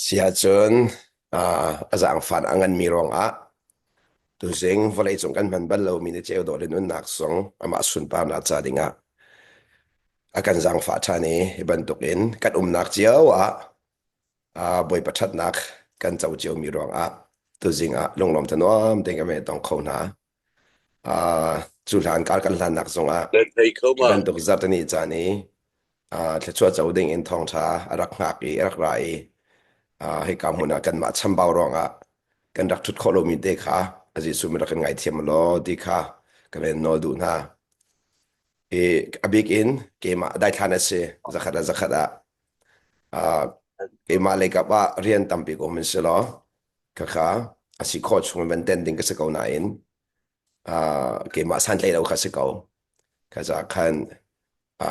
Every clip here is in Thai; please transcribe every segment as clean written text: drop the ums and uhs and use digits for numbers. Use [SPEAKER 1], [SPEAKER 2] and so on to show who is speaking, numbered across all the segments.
[SPEAKER 1] sia chun azang fan angan mi rong a tu zing volei chung kan man bal lo mi ni cheu do le nun nak song ama sun pa na cha dinga akan zang fa tha ni ban tukin kan nak chiao boy pathat nak kan chau chiao mi rong a tu zing a longlom tanom ding me tong khona a chu lan kal kan lan nak song a
[SPEAKER 2] Lên thì không
[SPEAKER 1] ki
[SPEAKER 2] mà.
[SPEAKER 1] ban tuk zat ni cha ni thla chua chau ding in thong tha arak ngak i arak raiให้กำหัวหน้ากันมาชั่เบารองกันรักทุกคนมีเด็กค่ะอาจจะสมมติกันไงเทียมล้อดีค่ะกันเป็นโนดูนะอบิกอินเกมได้ทานเสจะขัดอ่าเกมอะไรกับว่าเรียนตั้มปีกมันสิล้อค่ะอาศัยโค้ชมันเป็นเต้นดิ้งก็สกาวนาอินเกมสันเลยเราค่ะสกาวก็จะขัน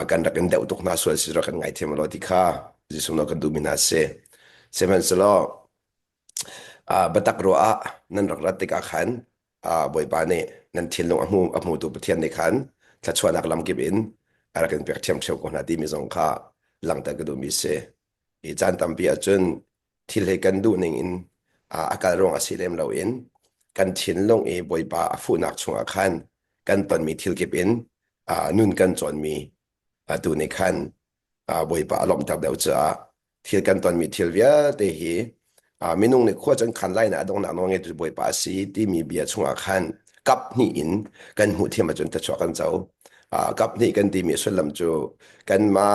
[SPEAKER 1] กันรักกันเดาตุกน่าสวยสิรักกันไงเทียมล้อดีค่ะจะสมมติกันดูมินาเซมันสิล้อ batak roa nan rakrat tika khan boy bane nan thilung amu tu pathian ne khan tla chuanak lam kibin arakan pek thiam theu ko na ti mi zong kha langta ka du mi se I chan tampi a chun thil he kan du ning in akal rong asilem lo in kan thin long e boy ba afu nak chunga khan kan ton mi thil kibin nun kan chon mi tu ne khan boy ba alom tak deu cha thil kan ton mi thil via te hi minung ne khuwa chan khan lai na dong na nong e tu boy pa si ti mi bia chunga khan kap ni in kan hu thiam chun ta chwa kan chau kap ni kan ti mi sulam chu kan ma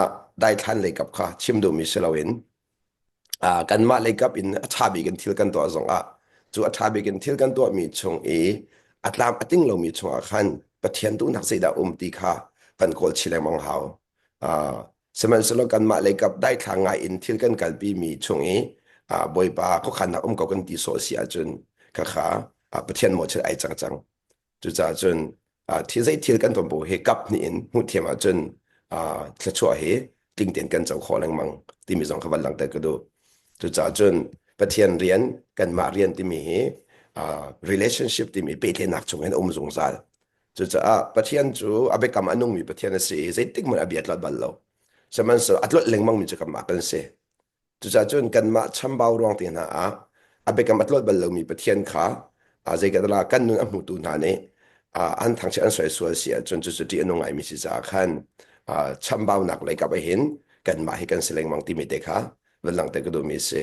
[SPEAKER 1] dai than le kap kha chim do mi selawin kan ma le kap in athabi kan thil kan to zong chu athabi kan thil kan to mi chung atlam ating lo mi chunga khan pathian tu nak seida ti kha kan kol chile mong hau seman selo kan ma le kap dai thanga in thil kan kalpi mi chung boy pa ko khan ko kan ti so sia chun ka kha pathian mo che ai chang chang chu cha chun thi zai thil kan tom bo he kap ni in mu thiam a chun thla chua he ting ten kan chau kho lang mang ti mi zong khawal lang ta ka do chu cha chun pathian rian kan ma rian ti mi he relationship ti mi pe te nak chung en zong zal chu cha pathian chu abe kam anung mi pathian se zai tik mon abiat lot bal lo saman so atlot leng mang mi chu kam ma kan se chu cha chun kan ma cham bao rong ti na abe kam atlot bal lo mi pathian kha zai ka la kan nun amu tu na ne an thang che an soi sual sia chun chu chu ti anung ai mi si za khan cham bao nak lai ka ba hin kan ma hi kan seleng mang ti mi te kha velang te ka do mi se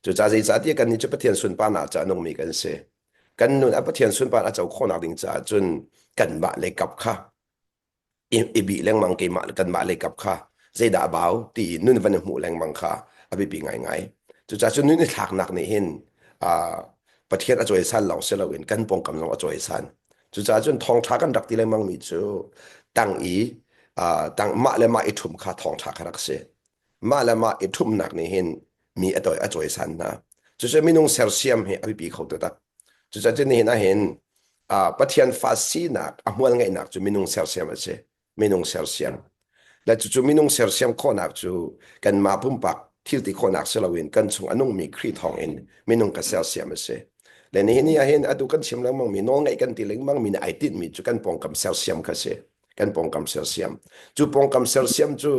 [SPEAKER 1] chu cha zeicahtiah kan ni chu pathian sun pa na cha anung mi kan se kan nun a pathian sun pa a chau kho nak ding cha chun kan ma le kap kha bi leng mang ke ma kan ma le kap kha zai da bao ti nun van mu leng mang kha abi pi ngai ngai chu cha chun ni thak nak ni hin pathian a choi san long se lo in kan pong kam long a choi san chu cha chun thong tha kan dak ti leng mang mi chu tang tang ma le ma I thum kha thong tha kharak se ma le ma I thum nak ni hin mi atoi a choi san na chu cha minung ser siam he abi pi khau ta tak chu cha chun ni na hin pathian fa si nak a hmual ngai nak chu minung ser siam a se minung ser siam la chu minung ser siam kho nak chu kan ma pum pak thil ti kho nak selawin kan chung anung mi khri thong in minung ka ser siam a se le ni ni a hin adu kan sim lang mang mi no ngai kan ti leng mang mi na ai tit mi chu kan pong kam ser siam kha se kan pong kam ser siam chu pong kam ser siam chu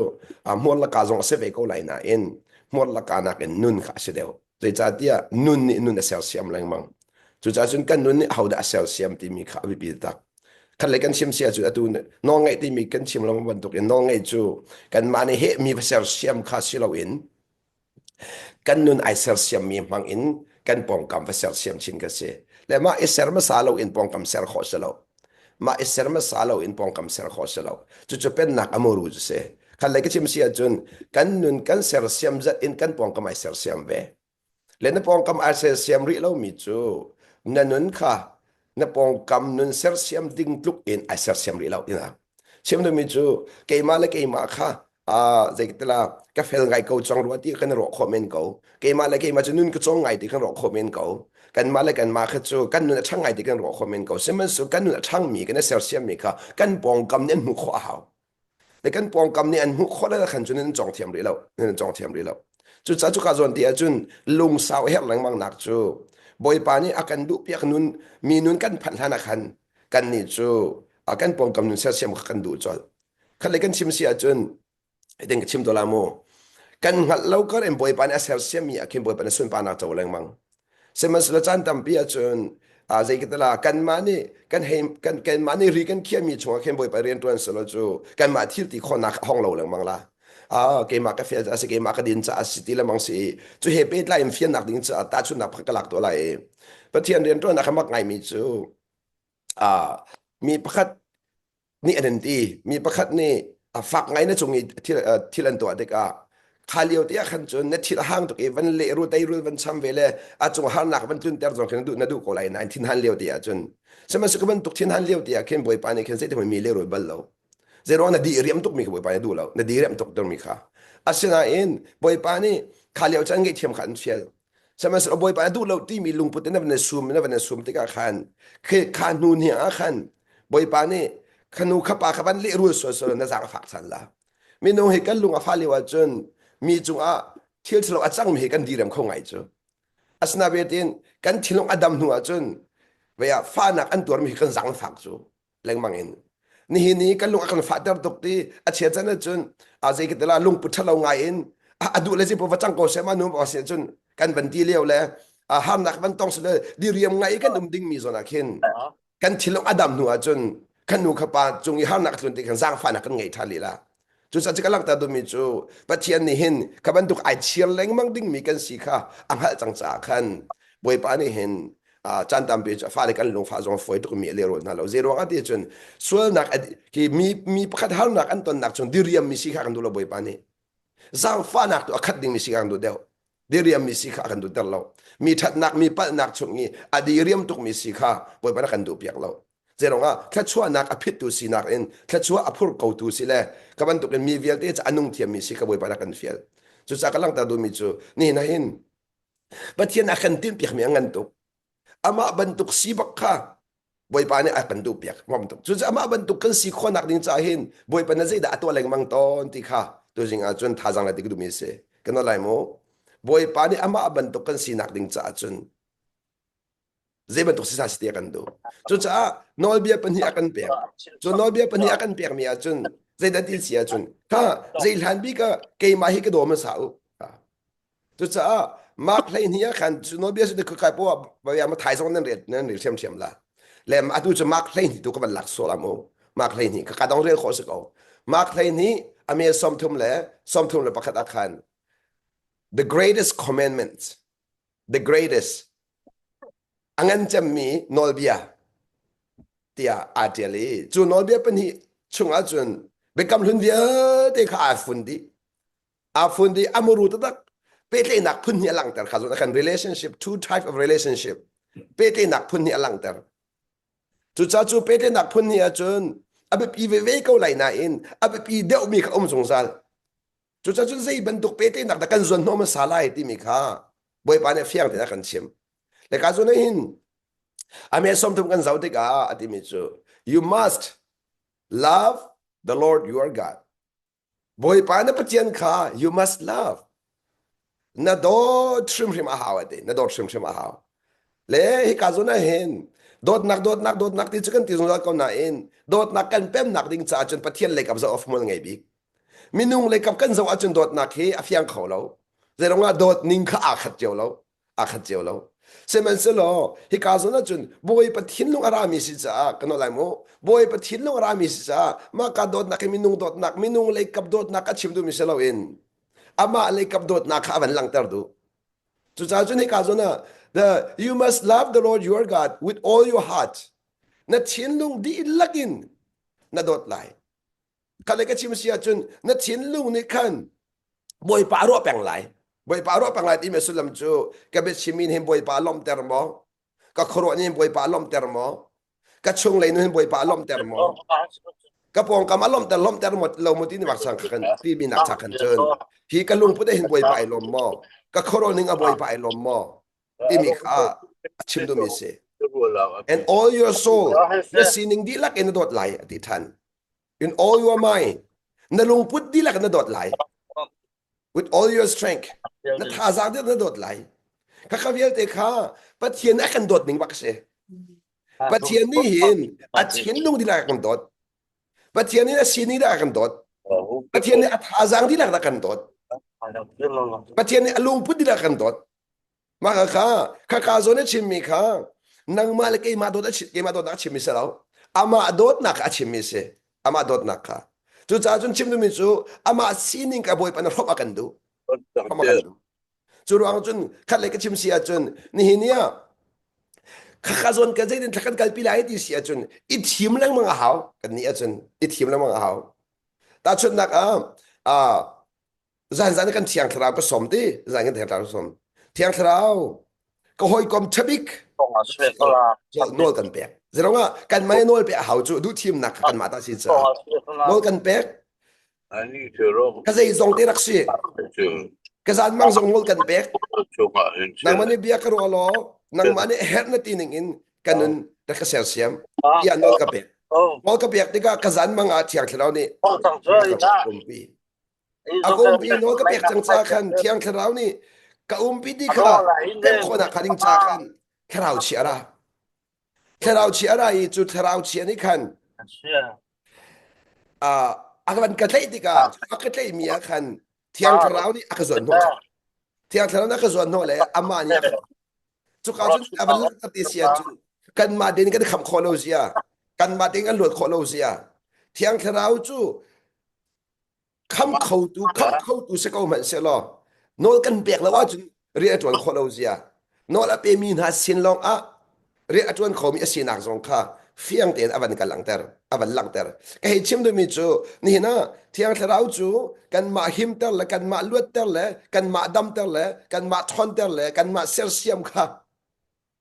[SPEAKER 1] hmual la ka zong se ve ko lai na in hmual la ka nak in nun kha se deu zeicahtiah nun ni nun a ser siam lang mang chu cha chun kan nun ni hauda ser siam ti mi kha bi pi tak kan le kan sim sia chu atu no ngai ti mi kan sim lang ban tuk in no ngai chu kan ma ni he mi ser siam kha silo in kan nun ai ser siam mi mang in kan pong kam va ser siam chin ka se le ma I ser ma sa lo in pong kam ser kho se lo ma I ser ma sa lo in pong kam ser kho se lo chu pen nak amoru se kan le ka chim sia chun kan nun kan ser siam zat in kan pong kam ai ser siam ve le na pong kam ai ser siam ri lo mi chu na nun kha na pong kam nun ser siam ding tluk in ai ser siam ri lo ina siam do mi chu ke ma kha zeicahtiah ka philh ngai ko chong ro ti kan ro comment ko ke ma chu nun ka chong ngai ti kan ro comment ko kan ma kha chu kan nun chang ngai ti kan ro comment ko semen su kan nun chang mi kan ser siam mi kha kan pong kam nen mu kho hao le kan pong kam ni an mu kho la khan chu nen chong thiam ri lo nen chong thiam ri lo chu cha chu ka zon ti a chun lung sao he lang mang nak chu boy pa ni akan du piak nun mi nun kan phan hana khan kan ni chu akan pong kam nun ser siam kan du chol kan le kan chim sia chun I think chim to la mo กันหัดเราก็เอ็มบอยปานเอสเฮลเซียมีอาคิมบอยปานสุนปานาโจเลงมังเสมัสละจันตัมปีอาจนใจกิตลากันมานี่กันเฮมกันมานี่รีกันเขียมีช่วงเข้มบอยไปเรียนตัวสละจูกันมาที่ที่คนนักห้องเราเลงมังละเกมมากาเฟียจะสิเกมมากดินจะสิติละมังสิจูเฮเปิดไลน์เฟียนักดินจะตาชุนักพักหลักตัวไรประเทศเรียนตัวนักมักไงมีจูมีประคัดนี่อันนั้นดีมีประคัดนี่ฝักไงนะจงที่ลันตัวเด็กขาเลียวที่ขันจนเนที่ห้างตัวเองวันเลี้ยรู้ได้รู้วันซ้ำเวลจงหันหนักวันจุนเตอร์จงนัดูก็ไลน์นั่นทิ้งหันเลี้ยวที่จนสมัยสุกมันตุกทิ้งหันเลี้ยวที่เข้มบอยปานเข้มเสร็จมันมีเลี้ยรู้บัลเราเจรวันดีเรียมตุกมีบอยปานดูเราดีเรียมตุกตรงมีค่ะอาศัยนั่นบอยปานขาเลียวจังเกทียมขันเชียลสมัยสุกบอยปานดูเราที่มีลุงพุทธนั่นเป็นซูมที่กันขันคือขันนูนเนี่ยขันบอยปานขนูขปาขบันเลี้ยรู้ส่วนนั่นสังฝักสันละมีน้องเฮกันลุงอาฟาลีว่าจนมีจุงเที่ยวที่เราจังมีกันดีเรื่องของไงจูอาสนาเวทินกันที่เราอดัมหัวจนเวียฟ้านักอันตัวมีกันสังฝักจูแรงมังเงินนี่กันลุงกันฟาดเดอร์ตกตีอาเชียจันจนใจกิตลาลุงพุทธเราไงเองดูเลยสิพอว่าจังโกเสมานุ่มอาเซียจนกันบันทีเลี้ยวเลยห้ามนักบันต้องสุดเลยดีเรียมไงกันดิ่งมีส่วนนักเห็นกันที่เราอดัมหัวจนกันนูขปาจงห้ามนักจนที่กันสร้างฟ้านักกันไงทาลีละจุดสัจจลังตาดูมีจูปัจจัยนี้เห็นขบันตุกไอเชียแรงมั่งดิ่งมีกันสิค่ะอังหัดจังจากขันบวยปานี่เห็นจันตามไปฟ้าเด็กันลงฟ้าจงฝอยตุกมีเลี้ยรนั่นเราเจรวงอดีตจนส่วนนักที่มีประคัดหานักอันตอนนักจนดิเรียมมีสิค่ะกันดูเราบวยปานี่สร้างฟ้านักตัวขัดดิ่งมีสิค่ะกันดูเดียวดิเรียมมีสิค่ะกันดูเดียวเรามีทัดนักมีปัดนักชงนี้อดีเรียมตุกมีสิค่ะบวยปานักกันดูเปียกเราเจรองแค่ชั่วนักอภิตุสีนักเองแค่ชั่วอภุรเกาตูสิแลกับมันตุกันมีเวียลที่จะอนุงเทียมมีสิกับวยปานักกันเฟียลจุดสักลังตาดูมีจูนี่นะเห็นบัดเทียนอาคันตินเปียกมีอันตุกอามาบันตุกสีบักค่ะบวยปานี่อาคันตุเปียกมั่มตุกจุดอามาบันตุกกันสีคนนักดิ้งจะเห็นบวยปานี่จะได้ตัวแรงมังตอนที่ค่ะตัวจริงจนท่าจังเลยที่กูดูมีเสกันอะไรโมบวยปานี่อามาบันตุกกันสีนักดิ้งจะจนzeban tuk sisa siti akan do chu cha nol bia pani akan pek chu nol bia pani akan pek mi achun zedan til sia chun ka zeilhan bi ka ke ma hi ka do ma sa u chu cha mak lein hi khan chu nol bia se de ka po ba ya ma thai song nan ri chem la lem atu chu mak lein tu ka ban lak so la mo mak lein hi ka dong re kho se ko mak lein hi ame som thum le pakhat akhan the greatest commandment the greatest angan cham mi nolbia tia atiali chu nolbia pani chunga chun bekam hundia te kha afundi amuru tak pete nak phunni langter khazun kan relationship two type of relationship pete nak phunni langter chu cha chu pete nak phunni chun abe pi ve ko lai na in abe pi deu mi kha sal chu cha chu sei banduk pete nak da kan zon no ma salai ti mi kha boy pa ne fiang te kan chem le ka zon hin ame something kan zautik ati mi chu you must love the Lord your God boy pa na pathian kha you must love na do chimhhrin ahaw ati na do chimhhrin ahaw le hi ka zon hin dot nak ti chukan ti zon ko na in dot nak kan pem nak ding cha chun pathian le kap za of mol ngai bi minung le kap kan zo achun dot nak hi afiang kho lo zeronga dot ning kha akhat jeu lo semen selo hi ka zona chun boy pathin lung arami si cha kano lai mo boy pathin lung arami si cha ma ka dot nak minung le kap dot nak achim du mi selo in ama le kap dot nak avan lang tar du chu cha chun hi ka zona you must love the Lord your God with all your heart na chin lung di lagin na dot lai kale ka chim sia chun na chin lung ni khan boy pa ro peng lai boy pa ro pang lai ti mesulam chu ka be chimin him boy pa lom ter mo ka khoro ni boy pa lom ter mo ka chung le nu boy pa lom ter mo ka pong ka malom ter mo lo mo ti ni mak sang khan ti bi nak cha khan chun hi ka lung pu de hin boy pa lom mo ka khoro ni nga boy pa lom mo ti mi kha chim do mi se and all your soul na sining di lak in dot lai ati than in all your mind na lung put di lak na dot lai with all your strength na thazang de na dot lai ka khavial te kha pathian akan dot ning bak se pathian ni hin a chin lung di la kan dot pathian ni na sini da kan dot pathian ni a thazang di la kan dot Pathian ni alung pun tidak akan dot maka kaka zone chimmi nang mal ke ma dot ke ma dot chimmi sao ama dot nak a chimmi se ama dot nak ka chu cha chun chim mi chu ama sinin ka boy pan hop akan du hop akan du chu ruang chun khat le ke chim sia chun ni hinia kaka zon ka zaidin thakan kal pilai ti sia chun I thim lang mga haw kan ni a chun I thim lang mga haw ta chun nak a zan kan thiang thra ko som ti zan kan thiang thra ko som thiang thrauก็หอยกลมชบิกโนลกันเปียกแสดงว่ากันไม่โนลเปียกหาจูดูทีมหนักกันมาตาสิจ้าโนลกันเปียกก็จะส่งเตรักษีก็จะมั่งส่งโนลกันเปียกนางมันนี่เบียกรัวล้อนางมันนี่เฮ็ดนาทีหนึ่งอินกันนึงรักเสียเสียมที่อันโนลกันเปียกโนลกันเปียกที่ก็จะมั่งอาเทียงที่เรานี่กุมปีอากุมปีโนลกันเปียกจังจ้ากันเทียงที่เรานี่ก็ปีดีค่ะเป็นคนอ่ะคันจ้ากันแค่เราเชียร์แค่เราเชียร์อีจุดเราเชียร์นี่คันอากันกระเทยดีค่ะอากันกระเทยมีอาคันเที่ยงที่เรานี่อากันส่วนน้อยเที่ยงที่เรานี่อากันส่วนน้อยเลยอามาเนี่ยจุดเขาจุดอาบันลักติเสียจุดกันมาเดินกันคำโคโลเซียกันมาเดินกันหลุดโคโลเซียเที่ยงที่เราจุดคำเขาดูสกาวมันเสียหรอโนกันเบียกแล้วว่าจุดเรียกจวนโคโลเซียโนละเปมีนาสินลองเรียกจวนเขามีสินักสงค่ะเฟียงเตียนอวันกันlanghterอวันlanghterก็ให้ชิมดูมิจูนี่นะเที่ยงที่เราจูกันมาหิมเตอร์ละกันมาลวดเตอร์ละกันมาดำเตอร์ละกันมาทอนเตอร์ละกันมาเซลเซียมค่ะ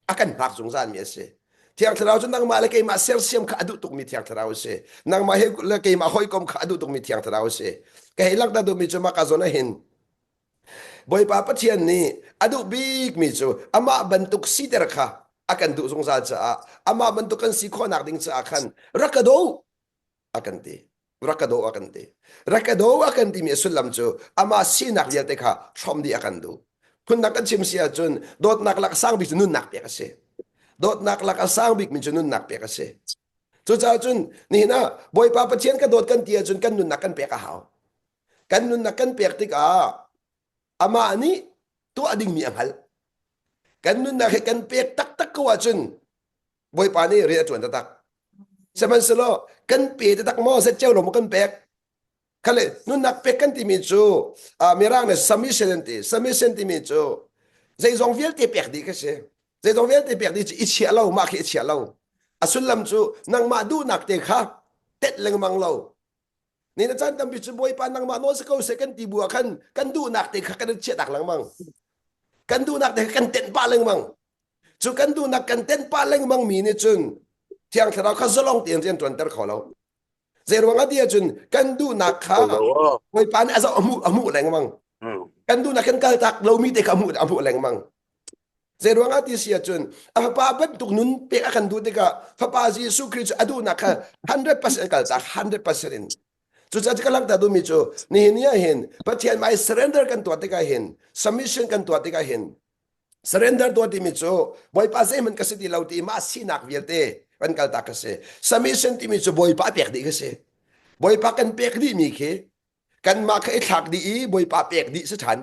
[SPEAKER 1] อากันหักสงสารมีเสเที่ยงที่เราจูนั่งมาเลยกันมาเซลเซียมค่ะอดุตุกมีเที่ยงที่เราเสนั่งมาเฮเลยกันมาหอยกลมค่ะอดุตุกมีเที่ยงที่เราเสก็ให้langhterดูมิจูมากระโจนเห็นบ่อยป้าพัทยานี่อดุบิกมิจูอามาบรรทุกซีเตอร์ค่ะอากันดูสงสารจ้าอามาบรรทุกกันสีข้อนักดิ่งจ้าอากันรักกระโดอากันตีรักกระโดอากันตีรักกระโดอากันตีมีสุลลัมจูอามาสีนักเดียร์เตค่ะชมดีอากันดูคุณนักกันชิมเสียจนโดดนักลักสร้างบิกนุนนักเปียกเสโดดนักลักสร้างบิกมิจูนุนนักเปียกเสจูจ้าจนนี่นะบ่อยป้าพัทยากันโดดกันเตียจนกันนุนนักกันเปียกหาวกันนุนนักกันเปียกติกาอามาอันนี้ตัวดิ่งมีอังหัลกันนุนนักกันเปียกตักก็ว่าจนบ่อยปานี่เรียกจวนตักสมัยสโลกันเปียกตักมอเสเจ้าหลงกันเปียกเขาเลยนุนนักเปียกกันที่มีจูมีร่างเนี่ยสมิเซนที่มีจูใจจงเวลที่เปียกดีก็ใช่ใจจงเวลที่เปียกดีจะอิจฉาเรามากอิจฉาเราสุลลัมจูนังมาดูนักเตะค่ะเต็ดเลงมังเรานี่นะจันทำพิจารณาปานังมาโนสเขาเสกันตีบัวกันดูนักเตะกันเชี่ยดักหลังมังกันดูนักเตะกันเต้นป้าหลังมังจุกันดูนักกันเต้นป้าหลังมังมีนี่จุนเที่ยงที่เราข้าจะลองเตียนจวนเตอร์เขาเราเจรวังอดีตจุนกันดูนักข้าไว้ปานอาจจะอมูแรงมังกันดูนักกันกัลตักเรามีแต่อมูแรงมังเจรวังอดีตเสียจุนป้าเป็นตุกนุนเปียกันดูเด็กป้าเยซูคริสต์อดูนัก100%กัลตัก100%จุดจะกำลังตัดดูมิจูนี่เนี่ยเห็นพัทยาไม่ surrender กันตัวที่ก็เห็น submission กันตัวที่ก็เห็น surrender ตัวที่มิจูบ่อยป้าเซมันก็สิที่เราที่มาสินักเวียดเต้กันกัลตากเส submission ที่มิจูบ่อยป้าเปียกดีก็เสบ่อยป้ากันเปียกดีมีเคกันมาแค่ถักดีบ่อยป้าเปียกดีสถาน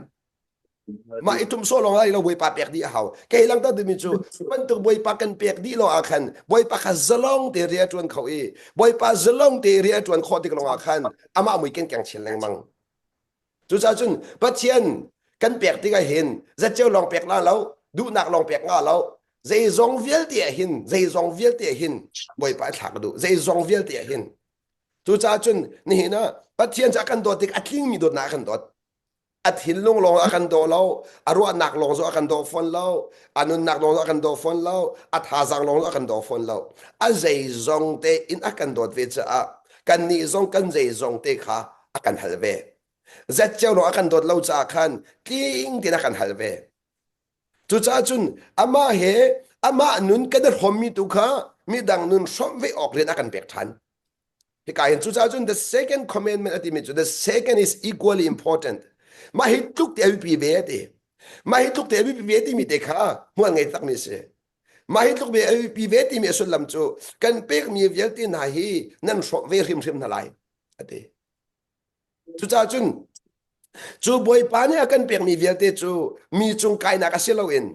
[SPEAKER 1] มาไอทุ่มโซ่ลงอะไรเราบ่อยป้าเปียกดีเอาแค่หลังตัดดูมิจูมันตัวบ่อยป้ากันเปียกดีเราอาคันบ่อยป้าขัดจะลงเตะเรียจวนเขาบ่อยป้าจะลงเตะเรียจวนคอที่กลางอาคันอามาไม่เก่งแข่งเชียงแรงมังจุดจ้าจุนพัทยากันเปียกที่ก็เห็นจะเจ้าลองเปียกล้าแล้วดูนักลองเปียกง่าแล้วใจจงเวียลเตียหินใจจงเวียลเตียหินบ่อยป้าถักดูใจจงเวียลเตียหินจุดจ้าจุนนี่นะพัทยาจะกันตัวที่อัดลิงมีตัวนักกันตัวอัดหินลงอากันโดเราอารัวหนักลงอากันโดฟอนเราอันนู้นหนักลงอากันโดฟอนเราอัดหาสังลงอากันโดฟอนเราอันใจจงเตอินอากันโดดเวจ้ากันนี่จงกันใจจงเตค่ะอากันฮัลเวเจ็ดเจ้าลงอากันโดดเราจะอากันกิ้งที่อากันฮัลเวจุดจ้าจุนอามาเฮอามานุนกันเดอร์ฮอมมีตุค่ะมีดังนุนชมเวออกเรียนอากันเปียกทันที่กายเห็นจุดจ้าจุน the second commandment ที่มีจุด the second is equally importantมาให้ทุกเดียวปีเวทีมาให้ทุกเดียวปีเวทีมีเด็กข้าหัวไงตักมีเสมาให้ทุกเดียวปีเวทีมีสุดลำจูกันเป็กมีเวทีไหนนั่นสวมเวริมนั่นอะไรอะเดจุดจ้าจุน จูบอยปาเนี่ยกันเปียกมีเวียเตจูมีจุงไกนักเสียเราเอง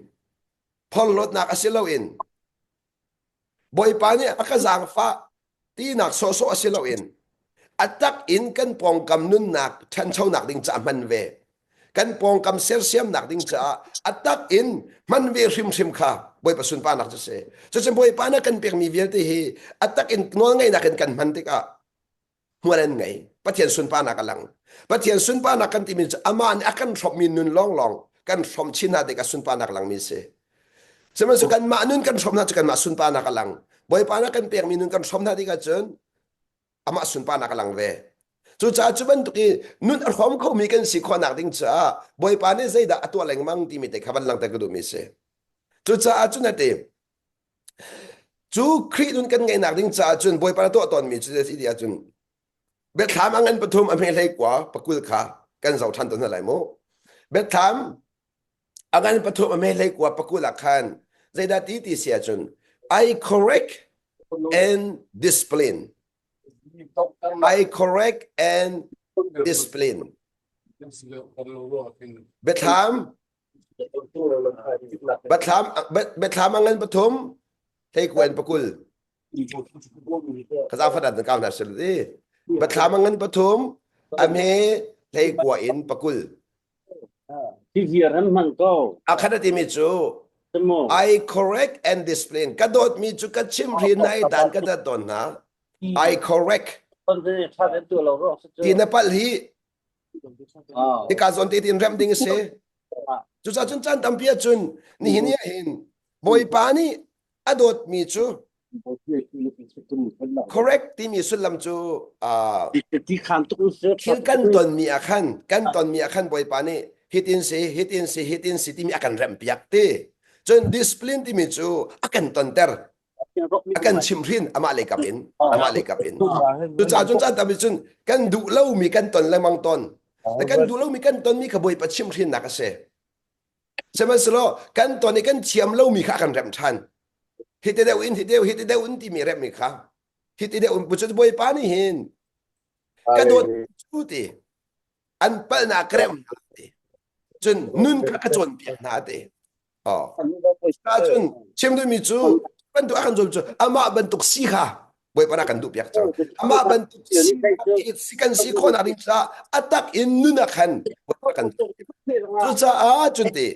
[SPEAKER 1] พอลลดนักเสียเราเองบอยปาเนี่ยก็จางฟ้าตีนักโซโซเสียเราเองอัตักอินกันปองกำนุนนักฉันเช่านักดิ้งจะมันเวกันปองกำเสียเสียมนักดิ้งจะอัตักอินมันเวริมริมค่ะบอยประสุนปานักจะเสจะเสบอยปาเนี่ยกันเปียกมีเวียเตเฮอัตักอินนัวไงนักกันมันติกะหัวเรนไงปะเทียนสุนปานักกำลังปะเทียนสุนปานักกันที่มีอามันอากันชอบมีนุนลองกันชมชินาเด็กสุนปานักกำลังมีเสสมัยสุกันมานุนกันชมนาจะกันมาสุนปานักกำลังบอยปานักกันเปียกมีนุนกันชมนาเด็กจนอามาสุนปานักกำลังเวจู่จ้าจุบันตุกีนุนอารมณ์เขามีกันสิคนนักดิ้งจ้าบอยปานี่ใจด่าตัวแรงมั่งที่มีแต่ขับลังแต่ก็ดูมีเสจู่จ้าจุนั่นเองจู่ครีนุนกันไงนักดิ้งจ้าจุนบอยปาตัวตอนมีจุดเดียจุนเบ็ดถามอันปฐมอเมริกว่าปะกุลขากันเสาทันตัวนั่นแหละโมเบ็ดถามอันปฐมอเมริกว่าปะกุลขันใจด่าตีเสียจุน I correct and discipline I correct and discipline เบ็ดถามอันปฐมให้กวนปะกุลข้าจะฟังดังก้าวหน้าสุดที่บัดถามงันปฐมอเมให้กว่าอินปะกุล
[SPEAKER 2] ที่เฮียนั้นมันก็
[SPEAKER 1] อาคาที่มีจู I correct and discipline กระโดดมีจูกัดชิมพรีในด่านกระโดดนะ I correct ที่นปัลฮีที่การสอนที่ที่เริ่มดิ้งเสจุดจุดจันทำเพียจุนนี่เห็นยังเห็นบอยปานี่อโดดมีจู correct ที่มีสุลลัมจู
[SPEAKER 2] ที่ขันตุกเสือ
[SPEAKER 1] ที่กันตอนมีอาคันกันตอนมีอาคันบอยปานี่ฮิตอินซีที่มีอาการเริ่มเปียกตีจน discipline ที่มีจูอาการตอนเตอร์อาการชิมพรินอามาเลกับอินจุดจุดจันทำจุนกันดูเล่ามีกันตอนและมังตอนแต่กันดูเล่ามีกันตอนมีขบวยปัดชิมพรินนักเสใช่ไหมสโลกันตอนนี้กันเชียมเล่ามีข้ากันเริ่มทันฮิตเดวินที่มีเริ่มมีข้าฮิตเดวินปุจจุบันปานี่เห็นกระโดดชูตีอันเปิลนักเริ่มจนนุ่นข้าจนเปียกนาเตอ๋อจนเชื่อมด้วยมิจูบรรทุกอาการจนอามาบรรทุกสีข้าบอยปานักกันดูเปียกจังอามาบรรทุกสีกันสีคนอะไรจ้าอัตักอินนุ่นอาการบอยปานักกันจุดจ้าจุดตี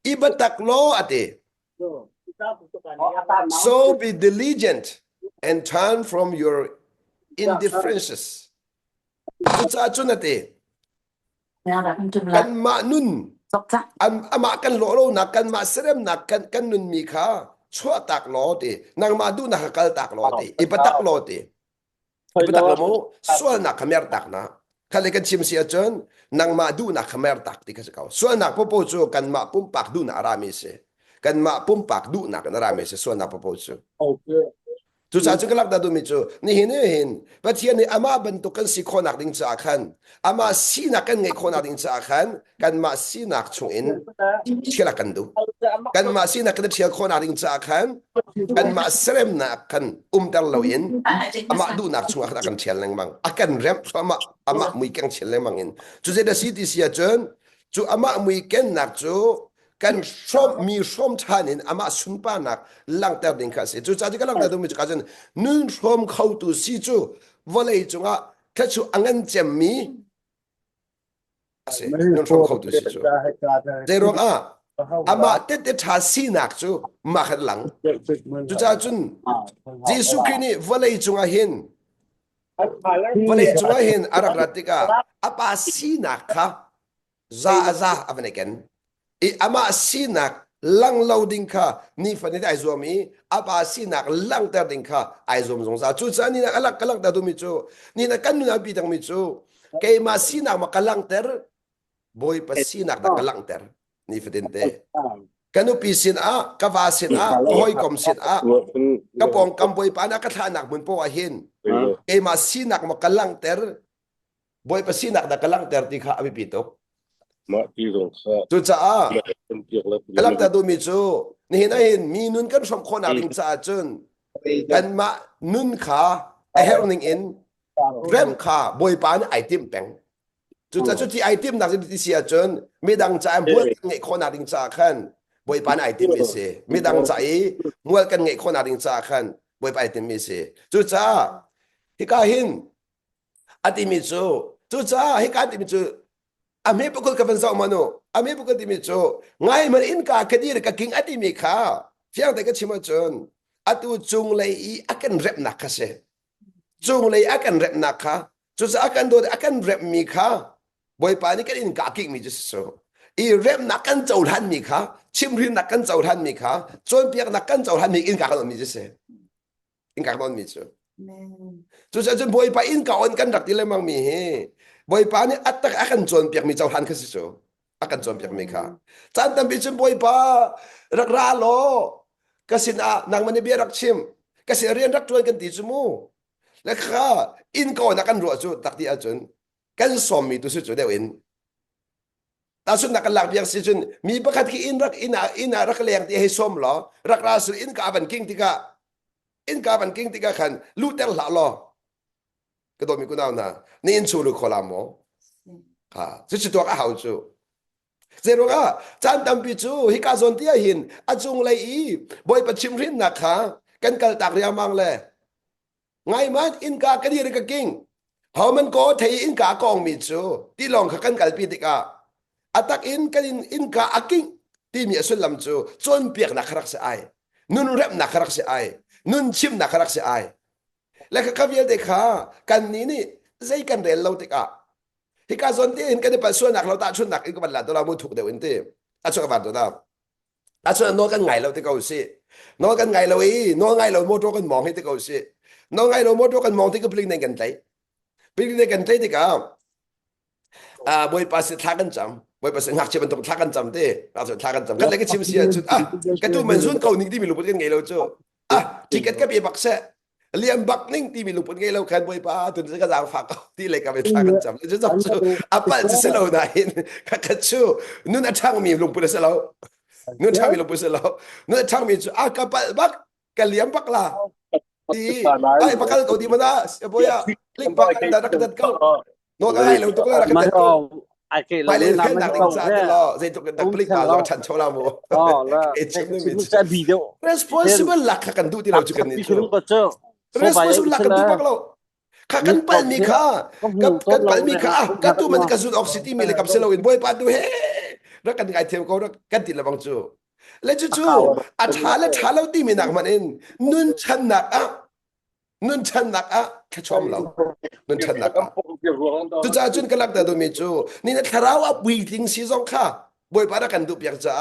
[SPEAKER 1] อีบัตักโลอะตี so be diligent and turn from your indifferences จุดจ้าจุดนั่นตีกันมานุ่นอันมากันโลนักกันมาเสร็จนักกันนุ่นมีข้าชั่วตักโลตีนางมาดูนักกัลตักโลตีอีปตักโลตีอีปตักโลโมส่วนนักขมรตักนะข้าเลยกันชิมเสียจนนางมาดูนักขมรตักที่เขาจะเขาส่วนนักพ่อพ่อจูกันมาปุ่มปากดูนักรามิเสกันมาปุ่มปากดูนักรามิเสส่วนนักพ่อพ่อจูจุดสาจุกลักดาดูมิจูนี่เห็นปัจจัยนี้อามาบรรทุกกันสิคนนักดิ้งจากขันอามาสีนักกันไงคนนักดิ้งจากขันกันมาสีนักชงอินเชื่อกันดูกันมาสีนักกันเชื่อคนนักดิ้งจากขันกันมาเสร็จนักกันเดลลวินอามาดูนักชงนักกันเชื่อแรงมังอากันเริ่มอามามุยกันเชื่อแรงมังอินจุดเจดสีที่เสียจนจูอามามุยกันนักจูกันชมมีชมทานินอามาสุนปานักลังเตอร์ดิ้งคาสิจูจ้าที่กำลังดูมิจูกันนุ่นชมเข้าตัวสิจูวันเลยจูว่าแค่จูอังเงินเจมีนุ่นชมเข้าตัวสิจูเจรองอามาเต็ดทาสีนักจูมาขัดหลังจูจ้าจุนเจสุครินีวันเลยจูว่าเห็นวันเลยจูว่าเห็นอารักรัติกาอาปาสีนักค่ะซาอันนี้กันอามาสีนักลังเลาดิ้งค่ะนี่ฝันได้ไอโซมีอาบาสีนักลังเตอร์ดิ้งค่ะไอโซมสงสารจุดนี้นี่นักกำลังตาดูมิจูนี่นักกันนู่นปีตังมิจูเกมาสีนักมากำลังเตอร์บอยปัสสีนักกำลังเตอร์นี่ฝันเตะกันนู่นปีสินกบาสินหอยกอมสินกระปองกำบอยปานักกระทานักเหมือนพ่อเห็นเกมาสีนักมากำลังเตอร์บอยปัสสีนักกำลังเตอร์ที่ข้าอภิปิโตจุดจ้ากำลังจะดูมิจูนี่เห็นมีนุนกันสมคนอะไรจ้าจนกันมานุนขาไอเฮลนิงอินเริ่มขาบอยปานไอติมแปง จุดจะจุดที่ไอติมนักที่เสียจนมีดังใจมัวกันไงคนหนาดิงจ่าขันบอยปานไอติมมีเสียมีดังใจมัวกันไงคนหนาดิงจ่าขันบอยปานไอติมมีเสียจุดจ้าฮิกาหินอติมิจูจุดจ้าฮิกาติมิจูอามีปกุลกับเป็นสองมนุอามีปกุลติมิจูไงมันอินกาคดีรกับกิงอติมิข้าเพียงแต่ก็ชิมจนอตุจุงเลยอากันเร็บนักเสียจุงเลยอากันเร็บนักข้าจุดจะอากันโดนอากันเร็บมีข้าบอยปานี่ก็อินกากิงมีจุดสูอีเร็บนักกันเจ้าทันมีข้าชิมรินนักกันเจ้าทันมีข้าจนเปียกนักกันเจ้าทันมีอินกากันมีจุดเสียอินกากันมีจุดจุดจะจนบอยปาอินกาอันกันรักที่เลยมังมีเฮบอยปานี่อัตตะอากันจนเปียกมีเจ้าทันคือสูอากันจนเปียกมีข้าจันตันบิจนบอยปารักราโลกสินะนางมันเบียรักชิมกสิเรียนรักจวนกันตีจมูแล้วข้าอินกานักกันรัวจุดตักที่อาจนกันสมมีตัวสุดจุดเดียวอินแต่สุดนักหลักเบียงสิจุนมีประคัตที่อินรักอินารักเลียงที่ให้สมหรอรักราสุอินกาบันกิ้งติกะอินกาบันกิ้งติกะขันลูเตลหล่อหรอก็ต้องมีกุณเอานะนี่อินชูรุโคลามโมค่ะสุดตัวก็หาจูเจรุกะจันตัมปิจูฮิกาซอนเตียหินอาจุงเลยอีบอยปัจฉิมรินนะคะกันกัลตักเรียมังเลยไงมันอินกากระดีรกกิ้งเฮามันก็เทอินกากองมิจูที่ลองขักันกัลปิติกาอัตักอินกันอินกาอากิ้งที่มีสุลลัมจูจนเปียกนักรักเสียไอนุนเร็บนักรักเสียไอนุนชิมนักรักเสียไอแล้วก็ขับเยอะเด็กขากันนี้นี่ใจกันเรลเราติกาฮิกาซอนที่เห็นกันในปัจจุบันนักเราตาชุนนักอีกบันละตัวเราไม่ถูกเดี๋ยวอินเต้อาช่วยกันตัวเราอาช่วยน้องกันไงเราที่เขาสิน้องกันไงเราน้องไงเราโมโตกันมองให้ที่เขาสิน้องไงเราโมโตกันมองที่ก็พลิกในกันใจพลิกในกันใจที่เขาบอยภาษาทักกันจำบอยภาษาหักเชื่อมันต้องทักกันจำเต้ภาษาทักกันจำกันเลยก็ชิมเสียจุดกันตัวมันส่วนเขาหนึ่งที่มีลูกเป็นไงเราจ้ที่กันก็เป็นบักเสเลี้ยงบักนิ่งที่มีลูกเป็นไงเราคันบอยป้าตุนจะกระจางฝักที่เลยก็เป็นทักกันจำจะจำชูapaจะเสลาไหนกันชูนู่นช่างมีลูกเป็นเสลานู่นช่างมีลูกเป็นเสลานู่นช่างมีจูกับบักกันเลี้ยงบักล่ะที่ไอ้บักกันตัวที่มันนะบอยเลี้ยงบักกันแต่กันเขาน้องไงเราตัวเรากันเขาไปเลยแค่หนักอินซาเดลเซตุกันดักพลิกมาเราฉันโชว์เราโม่เอชไม่มี responsible หลักกันดูที่เราจุกันนี่จู responsible หลักกันดูบักเรากันปันมีค่ากันปันมีค่ากันตัวมันกันสูดออกซิเจนมีเลยกับเซลล์อินบอยปันดูเฮ้รักกันไงเที่ยวเขารักกันติดละบังจูแล้วจู่ๆอัฐาและฐานเราตีมีหนักมันเองนุ่นชันหนักนุ่นชันหนักแค่ชมเรานุ่นชันหนักจู่ๆจุนกันลักแต่ตัวมีจูนี่นะถ้าเราเอาวิ่งทิ้งซีซองค่ะบอยปารักกันดูเปียกจ้า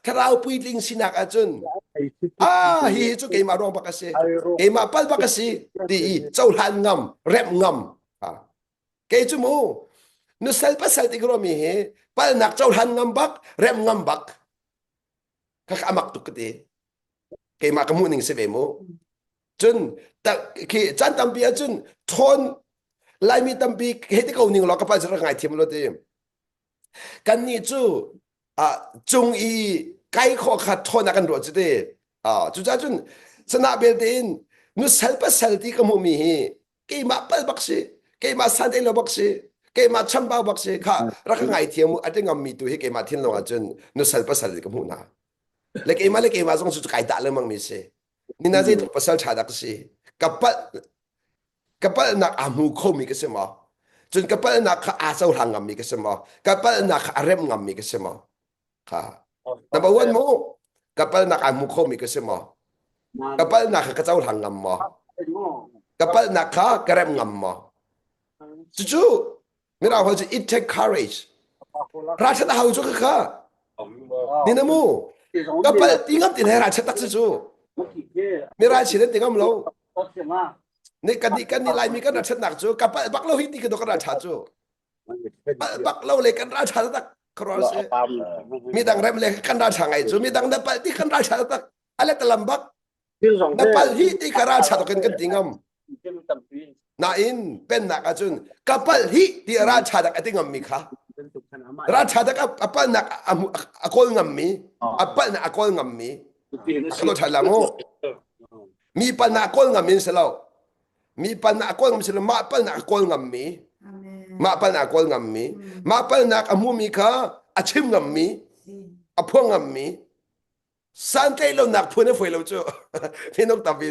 [SPEAKER 1] ถ้าเราวิ่งทิ้งซีนักจุนฮีจูเกมาร้องปักสิเกมาปัลปักสิดีเจ้าหันงำเร็บงำเกจูมูนุสัลปัสสัลติกรมีเฮปัลนักเจ้าหันงำบักเร็บงำบักkakamak tu kete kay makamuning si Vemo jun ta ki chan tampi jun thon lai mi tampi heti ko ning lo ka pa jara ngai thim lo te kan ni chu chung i kai kho kha thon kan ro chu te chu cha jun sana bel tin nu salpa salti ka mu mi kay ma pal baksi kay ma san de lo baksi kay ma chamba baksi kha ra ka ngai thim ate ngam mi tu he kay ma thin lo jun nu salpa salti ka mu na lek ema zong su kai da le mang mi se ni na je pasal cha da si kapal nak amu kho mi ke se ma chun kapal nak kha a sau hang ngam mi ke se ma kapal nak arem ngam mi ke se ma kha number 1 mo kapal nak amu kho mi ke se ma kapal nak ka sau hang ngam ma kapal nak kha karem ngam ma chu mi ra ho it take courage ra cha da ho chu kha ni na mo kapal tingam tin hera chatak chu mira chile tingam lo ne kan ni lai mi kan chat nak chu kapal bak lo hi ti ka do kan cha chu bak lo le kan ra cha tak cross mi dang rem le kan ra cha ngai chu mi dang da pal ti kan ra cha tak ale talam bak da pal hi ti ka ra cha to kan tingam na in pen nak achun kapal hi ti ra cha tak atingam mi kha ra cha tak apal nak akol ngam mi apal na akol ngam mi kalau chala mo mi pan na akol ngam mi selaw mi pan na akol ngam selaw ma apal na akol ngam mi ma pal nak kol ngammi ma pal nak amu mi kha achim ngammi aphong ngammi san kai lo nak phune foi lo chu minung tam bi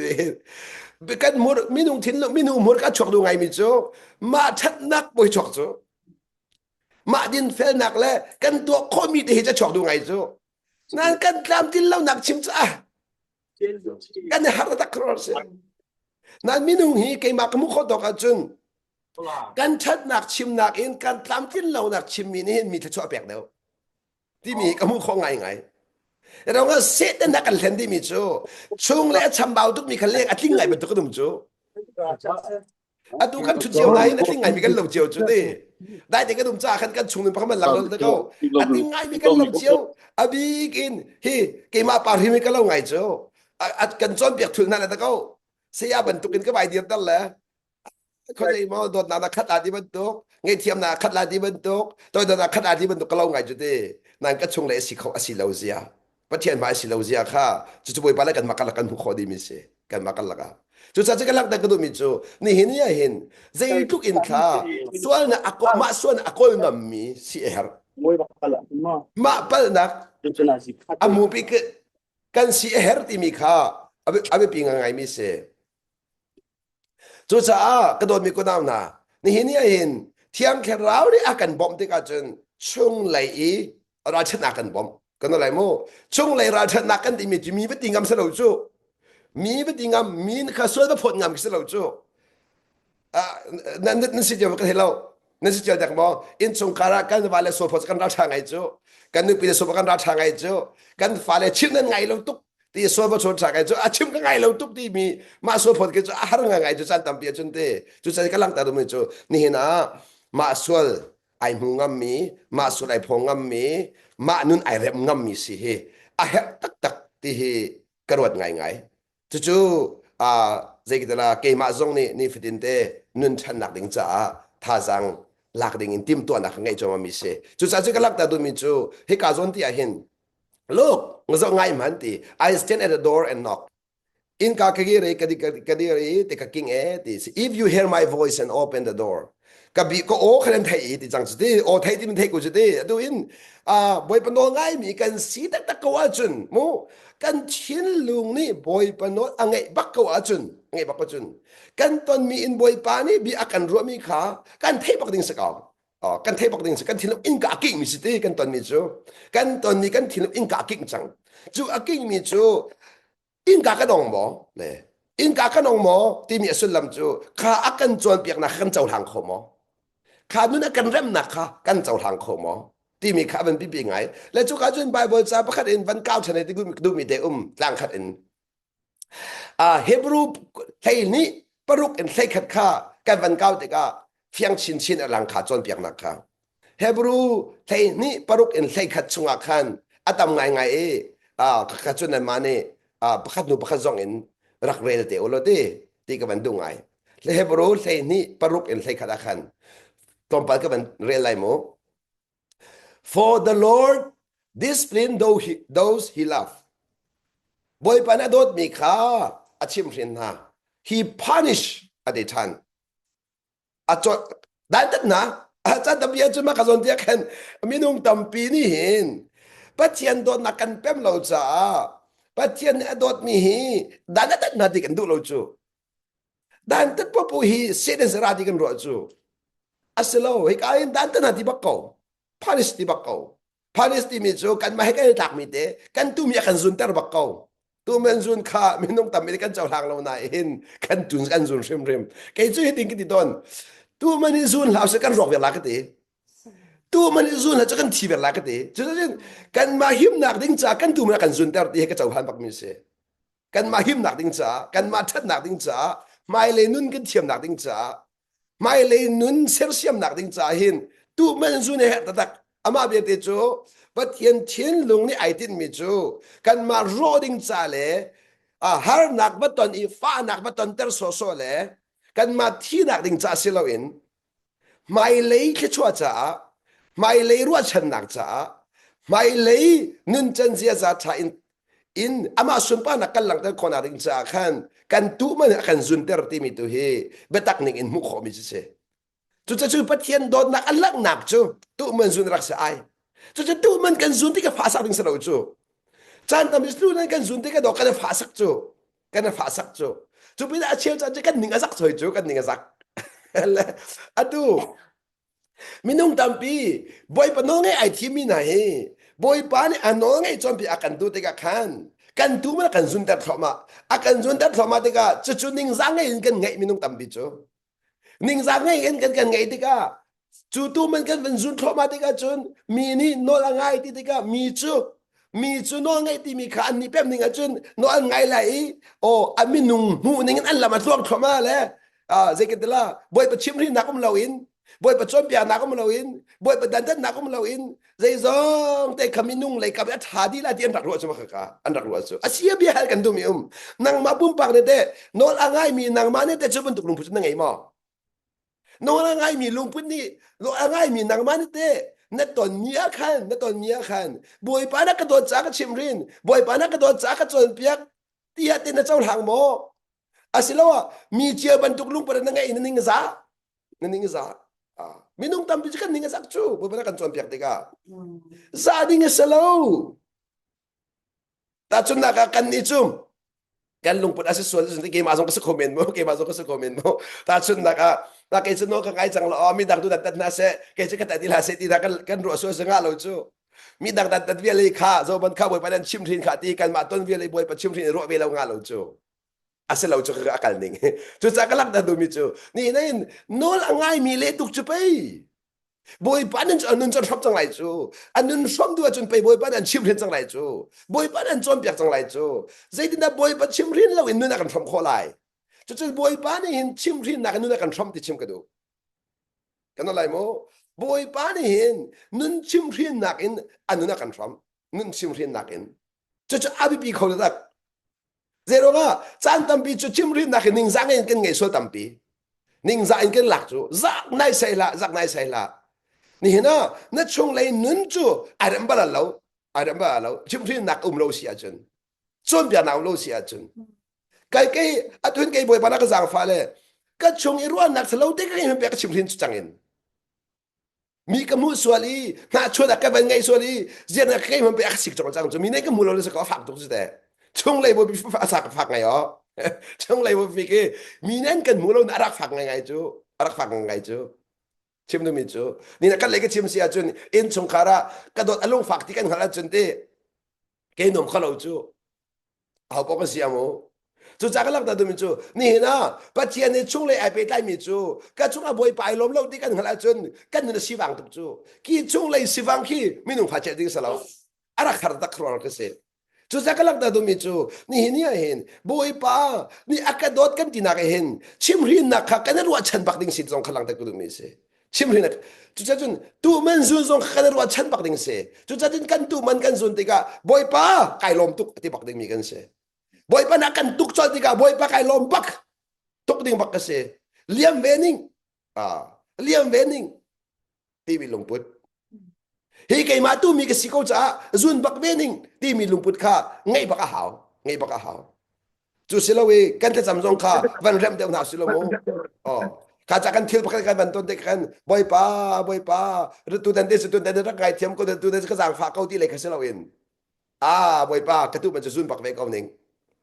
[SPEAKER 1] kan mur minung thin lo minung mur ka chok du ngai mi chu ma that nak boi chok chu ma din fel nak le kan to kho mi de cha chok du ngai chu nan kan tlam tin lo nak chim cha kan har ta kror se nan minung hi ke ma kamu kho to ka chun kan that nak chim nak in kan tlam tin lo nak chim mi ni mi ta cho pek deu ti mi kamu kho ngai ngaiเราก็เสด็จนักกันเล่นที่มีจูช่วงเล่ชำเบาทุกมีคันเล่ทิ้งไงเป็นตัวกระดุมจูดูกันทุกเจียวไหนนั่นทิ้งไงมีกันหลบเจียวจูดิได้แต่กระดุมจ้ากันกันช่วงนึงเพราะมันหลังเราตะเขาทิ้งไงมีกันหลบเจียวบีกินฮีเกมาปารีมีกันเล่าไงจูกันจนเปียกถึงนั่นตะเขาเสียบรรทุกกันก็ใบเดียวนั่นแหละเขาจะมาโดนนาคัดอาดีบรรทุกไงเทียมนาคัดอาดีบรรทุกตัวโดนนาคัดอาดีบรรทุกก็เล่าไงจูดินั่นก็ช่วงเล่สิเขาสิเล่าเสียปะเทียนมาสิเราเสียค่ะจู่ๆไปไปแล้วกันมากันละกันผู้ขอดีมิเสกันมากันละกันจู่ๆจะกันลักแต่ก็ดูมิจู่นี่เห็นยังเห็นใจทุกอินค่ะส่วนอากมาส่วนอากงมีสิเอร์มาเปิลนักอามูปิกกันสิเอร์ที่มีค่ะอาเบปิงยังไงมิเสจู่ๆก็โดนมีคนเอาหน้านี่เห็นยังเห็นเที่ยงแค่เราเนี่ยอากันบอมที่กันจนช่วงไหลราชนากันบอมกันอะไรโม่ช่วงไรราชนักกันที่มีวิธีงามสลาวจูมีวิธีงามมีข้าส่วนผลงามสลาวจูนั่นสิเจ้ากันเห็นเรานั่นสิเจ้าจากมออินสงครากันวาเลโซฟกันราชาไงจูกันนึกไปโซฟกันราชาไงจูกันฟาเลชิมนั่นไงเราตุกที่โซฟชนชาไงจูชิมกันไงเราตุกที่มีมาโซฟกันจูหารงไงจูจันตั้มเปียจุนเตจูใจกันลังตาดูมิจูนี่นะมาสวลไอมุงามมีมาสวลไอพงงามมีมานุนไอเร็มงำมีสิเฮอาเฮตักตักที่เฮกระวดไงไงจู่ๆzeicahtiahเกมาจงนี่ฟิตินเตนุนชันหนักดิ่งจ้าท่าจังหลักดิ่งติมตัวหนักไงจงมามีเสจู่ๆจะก็ลักแต่ดูมีจู่เฮกาจนที่อาเห็นลูกงจงไงมันที่ I stand at the door and knock Innka kadiri te kaking this if you hear my voice and open the door กับบีก็โอ้คะแนนไทยที่จังสุดที่โอ้ไทยที่มันไทยกูสุดที่ดูอินบอยปนง่ายมีกันสีตักตักกว่าจุนมูกันชินลุงนี่บอยปนอังไงบักกว่าจุนอังไงบักกว่าจุนกันตอนมีอินบอยปานี่บีอากันรัวมีขากันเทปักดิ่งสกาวกันเทปักดิ่งสกันทิลอินกากิ่งมีสิที่กันตอนมีจูกันตอนนี้กันทิลอินกากิ่งจังจูอากิ่งมีจูอินกากระดองบ่เลยอินกากระดองบ่ที่มีสุดลำจูข้าอากันจวนเปียกนักกันเจ้าทางขโมข้านุนักกันเริ่มนักข้ากันเจ้าทางขโมที่มีข้าเป็นปีปีไงและจุกาจุนไบเบิลจะประคัดอินวันเก้าชนิดที่ดูมีเดล่างขัดอินเฮบรูไทยนี้ปรุกอินไทยขัดข้ากันวันเก้าเด็กเพียงชินหลังขาจวนเปียกนักข้าเฮบรูไทยนี้ปรุกอินไทยขัดชงอาคันอาตมไงขัดจุนนั้นมาเนี่ยประคัดนูประคัดจงอินรักเรลเตโอโลเดที่กับมันดูไงและเฮบรูไทยนี้ปรุกอินไทยขัดอาคันตรงไปกับมันเรียลไลโม For the Lord discipline those he loves บอยปานาโดดมีข้าอาชิมรินฮะ He punish อดีทันอาจจะได้ตัดนะอาจารย์ตะเบียจุมาขจรเดียกันมีนุ่งตำปีนี่เห็นปัจเจียนโดนนักกันเป็มเราจ้าปัจเจียนโดดมีฮีด้านตัดนาดีกันดูเราจูด้านตัดปุ๊บฮีเสด็จราดีกันรอจูaslo hikain dan tan ti bakko panis ti bakko panis ti mi jo kan ma hikai tak mi te kan tu mi kan zun ter bakko tu men zun kha minong tam mi kan chaw hlang lo na hin kan tun kan zun rim rim ke chu hi ting ki ti don tu man zun la se kan rok ve la ka ti tu man zun la cha kan ti ve la ka ti chu kan ma him nak ding cha kan tu ma kan zun ter ti ka chaw han bak mi se kan ma him nak ding cha kan ma that nak ding cha mai le nun kan thiam nak ding chaไม่เลยนุนเสียเสียมหนักดิ่งจ่าหินตู้มันซูเนี่ยตักอามาเบียดจูปัจเจียนเทียนลุงนี่ไอตินมีจูกันมาโรดิ่งจ่าเลยฮาร์นักบัตตอนอีฟ้านักบัตตอนเตอร์โซโซเลยกันมาที่นักดิ่งจ่าสิเราอินไม่เลยแค่ชัวจ่าไม่เลยรัวชันนักจ่าไม่เลยนุนจันเสียจ่าจ่าอินอามาสุนป้านักกันหลังแต่คนอะไรจ่าขันกันตู้มันกันซุนเตอร์ที่มีตัวเฮเบตักนิ่งอินมุขมิเส จุดจะจูพัดเทียนโดนหนักอันลักหนักจูตู้มันซุนรักษาไอจุดจะตู้มันกันซุนที่กับภาษาถึงสลาวจูจานทำมิสตูนั้นกันซุนที่กับดอกกันภาษาจูกันภาษาจูจูเป็นอาเชียวจานจะกันหนึ่งอาสักสวยจูกันหนึ่งอาสักแล้วอะดูมินุ่งตามปีบอยปนองไงไอที่มีไหนบอยปานี่อันน้องไงจอมปีอากันดูที่กับขันกันดูมันกันซุนแต่ทอมาอากันซุนแต่ทอมาที่กับจุดจุดหนึ่งสังไงกันไงมินุ่งตามปีจูนิ่งสังไงกันไงที่กับจู่ตู้มันกันเป็นซุนทอมาที่กับจุนมีนี่โนละไงที่กับมีจูโนไงที่มีขันนี่แป๊บหนึ่งจุนโนอันไงไหลโอ้อามินุ่งหูนี่งั้นอันละมาทวงทอมาแล้วเจกันละบอยประชิมที่นักมันเราอินบอยประชมเปียนักมันเราอินบอยประดันดันนักมันเราอินใจซองแต่ขมินุ่งเลยกับอัฐาดีละที่อันรักรัวใช่ไหมคะอันรักรัวใช่อาเซียเบียร์กันดูมีนางมาบุ้มปังเนี่ยเด้โนละไงมีนางมาเนี่ยเด้จะเป็นตุกลุงพุทธนั่งไงมั้งโนละไงมีลุงพุทธนี่โนละไงมีนางมาเนี่ยเด้นั่นตอนเมียขันนั่นตอนเมียขันบอยปานักกระโดดจากชิมรินบอยปานักกระโดดจากจนเปียกที่ยัดในเจ้าหางโมอาศิลวะมีเจียบันทุกลุงประเด็นนั่งไงนั่นนิ่งซะนั่นนิ่งซะมินุ่งตามพิจกันนิ่งซะจูบอยปานักกันจนเปียกติกาซาดิ่งสโลตาจุนนักกันนิจุมกันลุงปวดอาศัยส่วนที่เกมมาส่งก็สคอมเมนต์มั้งเกมมาส่งก็สคอมเมนต์มั้งตาจุนนักตาเกจิโนก็ไงจังละอ๋อมีดังดูดัดนาเซเกจิก็แต่ดีละเซตีดักกันรัวส่วนสง่าเราจูมีดังดัดเวียเลยข้าโจบันข้าบอยปานันชิมทินขาตีกันมาต้นเวียเลยบอยปาชิมทินรัวเวียเราง่าเราจูasal lau cakap akal ning tu sakalak dah dumi tu ni nain nol angai mi le tuk chupai boy panan anun chon thop chang lai chu anun som du chun pai boy panan chim rin chang lai chu boy panan chom piak chang lai chu zaitin da boy pa chim rin lo in nun kan thom kho lai chu boy pan hin chim rin na kan nun kan thom ti chim ka du kan lai mo boy pan hin nun chim rin nak in anun kan thom nun chim rin nak in chu abi pi kho da zeirello chan tampi chu chimhhrin nak ning zang en ken ngai so tampi ning za en ken lak chu zak nai sai la ni hina na chung lei nun chu aram ba lo chimhhrin nak lo sia chun chon bia naw lo sia chun kai atun kai boy pana ka zang fale ka chung irwa nak salo te kai me ka chimhhrin chu changin mi ka mu swali na chona ka ban ngai swali zena kai me ka sik chang chu mi nei ka mu lo le sa ka fak tu chu de chung lei bo bi fa sa ka fak ngai yo chung lei bo bi ke mi nen kan mu lo na rak fak ngai chu rak fak ngai chu chim nu mi chu ni na kan lei ka chim sia chun in chung khara ka dot along fak ti kan hala chun te ke nom khalo chu au po ka sia mo chu cha ka lak da du mi chu ni na Pathian ni chung lei ai pe tai mi chu ka chung a boi pai lom lo ti kan hala chun kan ni si wang tu chu ki chung lei si wang ki mi nu pha che ding sa lo ara khar ta khro ka se chu sakalak da dumi chu ni hinia hen boi pa ni akadot kan tinake hen chimhhrin na kha kan ruwa chan bak ding si zong khalang ta dumi se chimhhrin na chu cha chun tu man zun zong kan ruwa chan bak ding se chu cha tin kan tu man kan zun tika boi pa kai lom tuk ti bak ding mi kan se boi pa na kan tuk chol tika boi pa kai lom bak tuk ding bak ka se liam vening ti bi lom put hi kai ma tu mi ka siko cha zun bak vening ti mi lungput kha ngai baka hau chu silawi kan ta samjong kha van rem de na silo mo kha cha kan thil pakal kan ban ton de kan boy pa tu dan de ra kai thiam ko tu de ka jang fa kau ti le kha silawin boy pa ka tu ban zun bak ve kau ning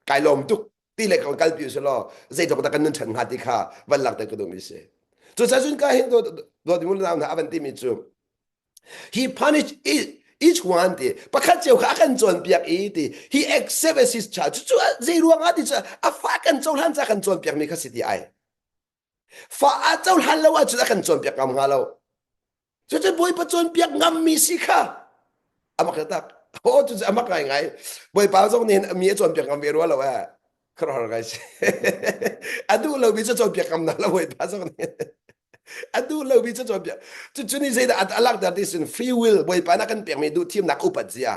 [SPEAKER 1] kai lom tuk ti le kau kal pi silo zai dok ta kan nun chan ha ti kha van lak ta ko do mi se chu sa zun ka hin do di mun na avan ti mi chu he punished each one day pakat jeu kha kan chon piak he accepts his charge chu zeiruang ati cha a fa kan chon han cha kan chon piak mi kha siti ai fa a chon han lo a chu kan chon piak ngam nga lo chu boy pa chon piak ngam mi si kha amak tak chu amak ngai boy pa jong ni mi chon piak ngam veru lo a khro ga adu lo bi chon piak ngam na lo boy pa jong ni adu lo bi chon piak chu ni zai da alak da this in free will boy pa na kan piak mi du tim nak upat zia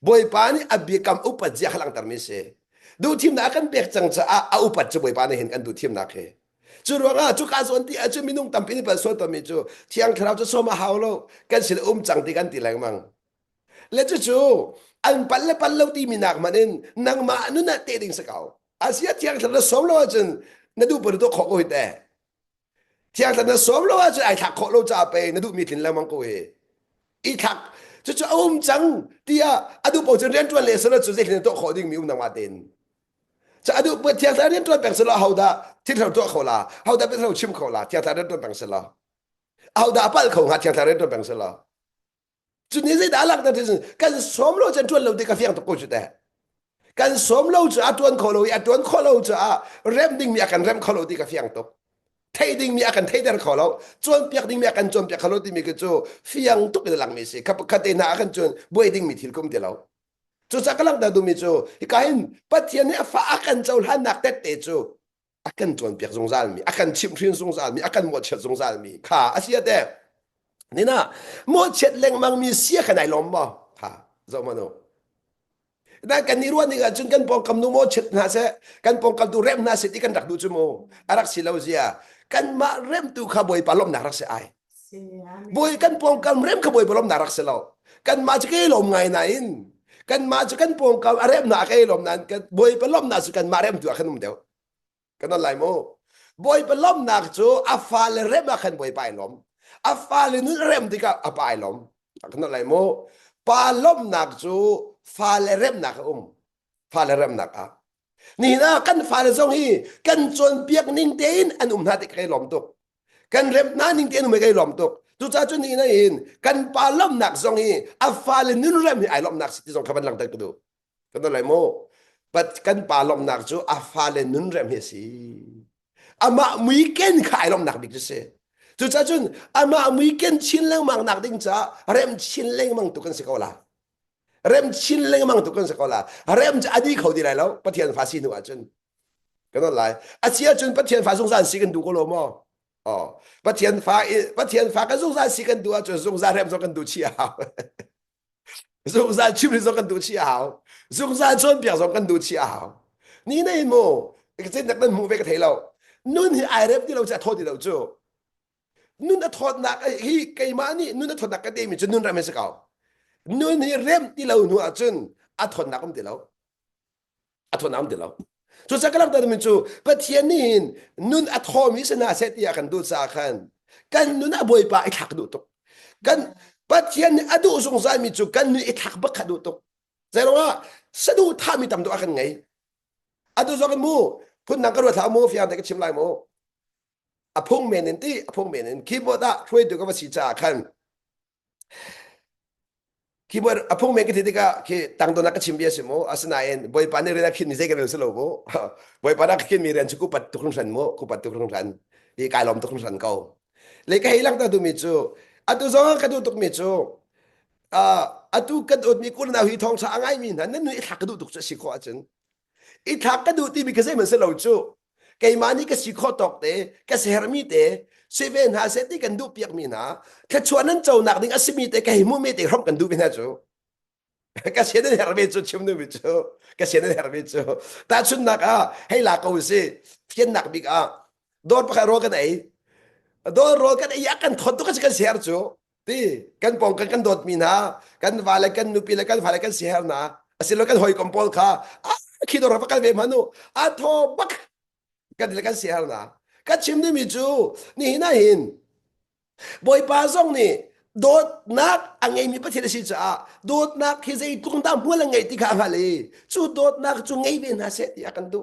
[SPEAKER 1] boy pa ni abi kam upat zia halang tar mi se du tim na kan piak chang cha a upat chu boy pa na hin kan du tim na khe chu ro nga chu ka zon ti a chu minung tam pi ni pa so to mi chu thiang khrau chu so ma haw lo kan sil chang ti kan ti lang mang le chu an pal lo ti mi nak manin nang ma anu na te ding sa kaw asia thiang thla so lo chun na du par do kho ko te thiang ta na som lo a chu ai thak kho lo cha pe na du mi thin la mang ko e i thak chu chu chang tia adu po chen rian tuan le so lo chu je thin to kho ding mi na ma ten cha adu po thiang ta rian tuan pek so lo hau da thi thau to kho la hau da pe thau chim kho la thiang ta rian tuan pek so lo hau da pal kho ha thiang ta rian tuan pek so lo chu ni zai da lak da tin kan som lo chen tuan lo de ka fiang to ko chu da kan som lo chu a tuan kho lo a tuan kho lo chu a rem ding mi akan rem kho lo de ka fiang to thay ding mi akan thay dar kho lo chuan piak ding mi akan chuan piak kho lo ti mi ke chu fiang to ke lang mi se ka ka te na akan chuan boi ding mi thil kum te lo chu sa ka lang da du mi chu ka hin pathian ne fa akan chau harnak te chu akan chuan piak zong zal mi akan chimhhrin zong zal mi akan mo chet zong zal mi kha asia te ni na mo chet leng mang mi sia khanai lom mo ha zo ma no na kan ni ruan ni ga chun kan pong kam nu mo chet na se kan pong kam tu rem na se ti kan rak du chu mo arak si lo zia kan ma rem tu kha boi palom na rak se ai boi kan pong kam rem kha boi palom na rak se lo kan ma che ke lom ngai na in kan ma che kan pong kam rem na ke lom nan kan boi palom na su kan ma rem tu a khanum deu kan lai mo boi palom na chu a fa le rem a khan boi pai lom a fa le nu rem ti ka a pai lom kan lai mo palom na chu fa le rem na ka fa le rem na kaนี่นะกันฟ้าเลยส่งฮีกันจนเปียกนิ่งเต้นอันนาติใครหลอมตกกันเร็บน้านิ่งเต้นไม่ใครหลอมตกทุกท่านจนนี่นะเห็นกันปาล้อมหนักส่งฮีอัฟฟ้าเลยนุ่นเร็มไอ้ล้อมหนักสิที่ส่งขับลังตะกดูกันอะไรโม่ปัดกันปาล้อมหนักจู่อัฟฟ้าเลยนุ่นเร็มเฮสิอามามีเกนขายล้อมหนักดิจะเสทุกท่านจนอามามีเกนชินเล่งมังหนักดิ้งจ้าเร็มชินเล่งมังตุกันสิเขาละเริ่มชินเล่งมังตุกันสักละเริ่มจะอดีตเขาดีไรแล้วปะเทียนฟ้าสิหนูอาจนก็นั่นแหละอาเซียจนปะเทียนฟ้าสงสารสิกันดูก็รู้มั้งอ๋อปะเทียนฟ้าก็สงสารสิกันดูอาจนสงสารเริ่มสงกันดูเชี่ยวสงสารชิมสงกันดูเชี่ยวสงสารชนเปียกสงกันดูเชี่ยวนี่ในโม่ก็เส้นนักนั้นมูไปกระเทยเรานู่นที่ไอเริ่มที่เราจะโทษที่เราจู่นู่นจะโทษหนักไอ้ไก่มานี่นู่นจะโทษหนักก็ได้มีจนนู่นเราไม่สักเอานู่นนี่เริ่มที่เราหนูอาจนอัทนนักมันที่เราอัทนน้ำที่เราจุดสักการะนั้นมันจู่ประเทศนี้นู่นอัทอมิสนาเสตียกันดูสาขันกันนู่นอบวยปะไอ้ทักดูตุกกันประเทศนี้อดูสงสารมิจู่กันนู่นไอ้ทักบักขัดดูตุกใจเราว่าสะดุท่ามีตำตัวกันไงอดูสกันมูพุ่นนักกระโดดท้ามูฟิอันแต่ก็ชิมลายมูอพงเมนินตีอพงเมนินคีย์บอร์ดช่วยดูกับว่าสีจ่าขันคีย์บอร์ดอพงเมนก็ที่ก็คือตั้งตัวนักชิมเบียสิโมอาสนาเอ็นบอยปานนี่เรียนคิดนิสัยกันเลยสโลโมบอยปานนักคิดมีเรียนชุกุปัดตุกรงสันโมกุปัดตุกรงสันที่กายลมตุกรงสันเก่าเลยก็ให้ลังตาดูมิจูอัตุสองก็ดูตุกมิจูอัตุก็ดูมีกุลนาหิทองสางไงมีนั่นนี่ทักก็ดูตุกสิโคอาจารย์อีทักก็ดูที่มีกระแสมันสโลจูไก่มานี่ก็สิโคตกเตะก็เสรมีเตะเซเว่นหาเซติกันดูเปียกมีนะแค่ชวนนั้นเจ้าหนักดิ้งอสิมีเตะก็ให้มูไม่เตะพร้อมกันดูเป็นนะจูก็เสียนั่นเหรอไม่จูชิมดูไม่จูก็เสียนั่นเหรอไม่จูแต่ชุนนักให้หลักเอาสิเทียนหนักบิ๊กโดนปะคารอกันไหนโดนรอกันไอ้ยักษ์กันทนตุกกันเสียจูตีกันปองกันโดดมีนะกันวาเลกันนุปีเลกันวาเลกันเสียนะสิโลกันหอยกอมปอลค่ะคิดว่ารักกันเวมันุทอบักกันเลกันเสียนะก็ชิมดูไม่จูนี่น่าเห็นบอยปาซงนี่โดดนักอังไงมีประเทศสิจ้าโดดนักที่จะตุ้งตามพวกละไงที่ข้างหาเลยจู่โดดนักจู่ไงเป็นหาเสร็จอยากกันดู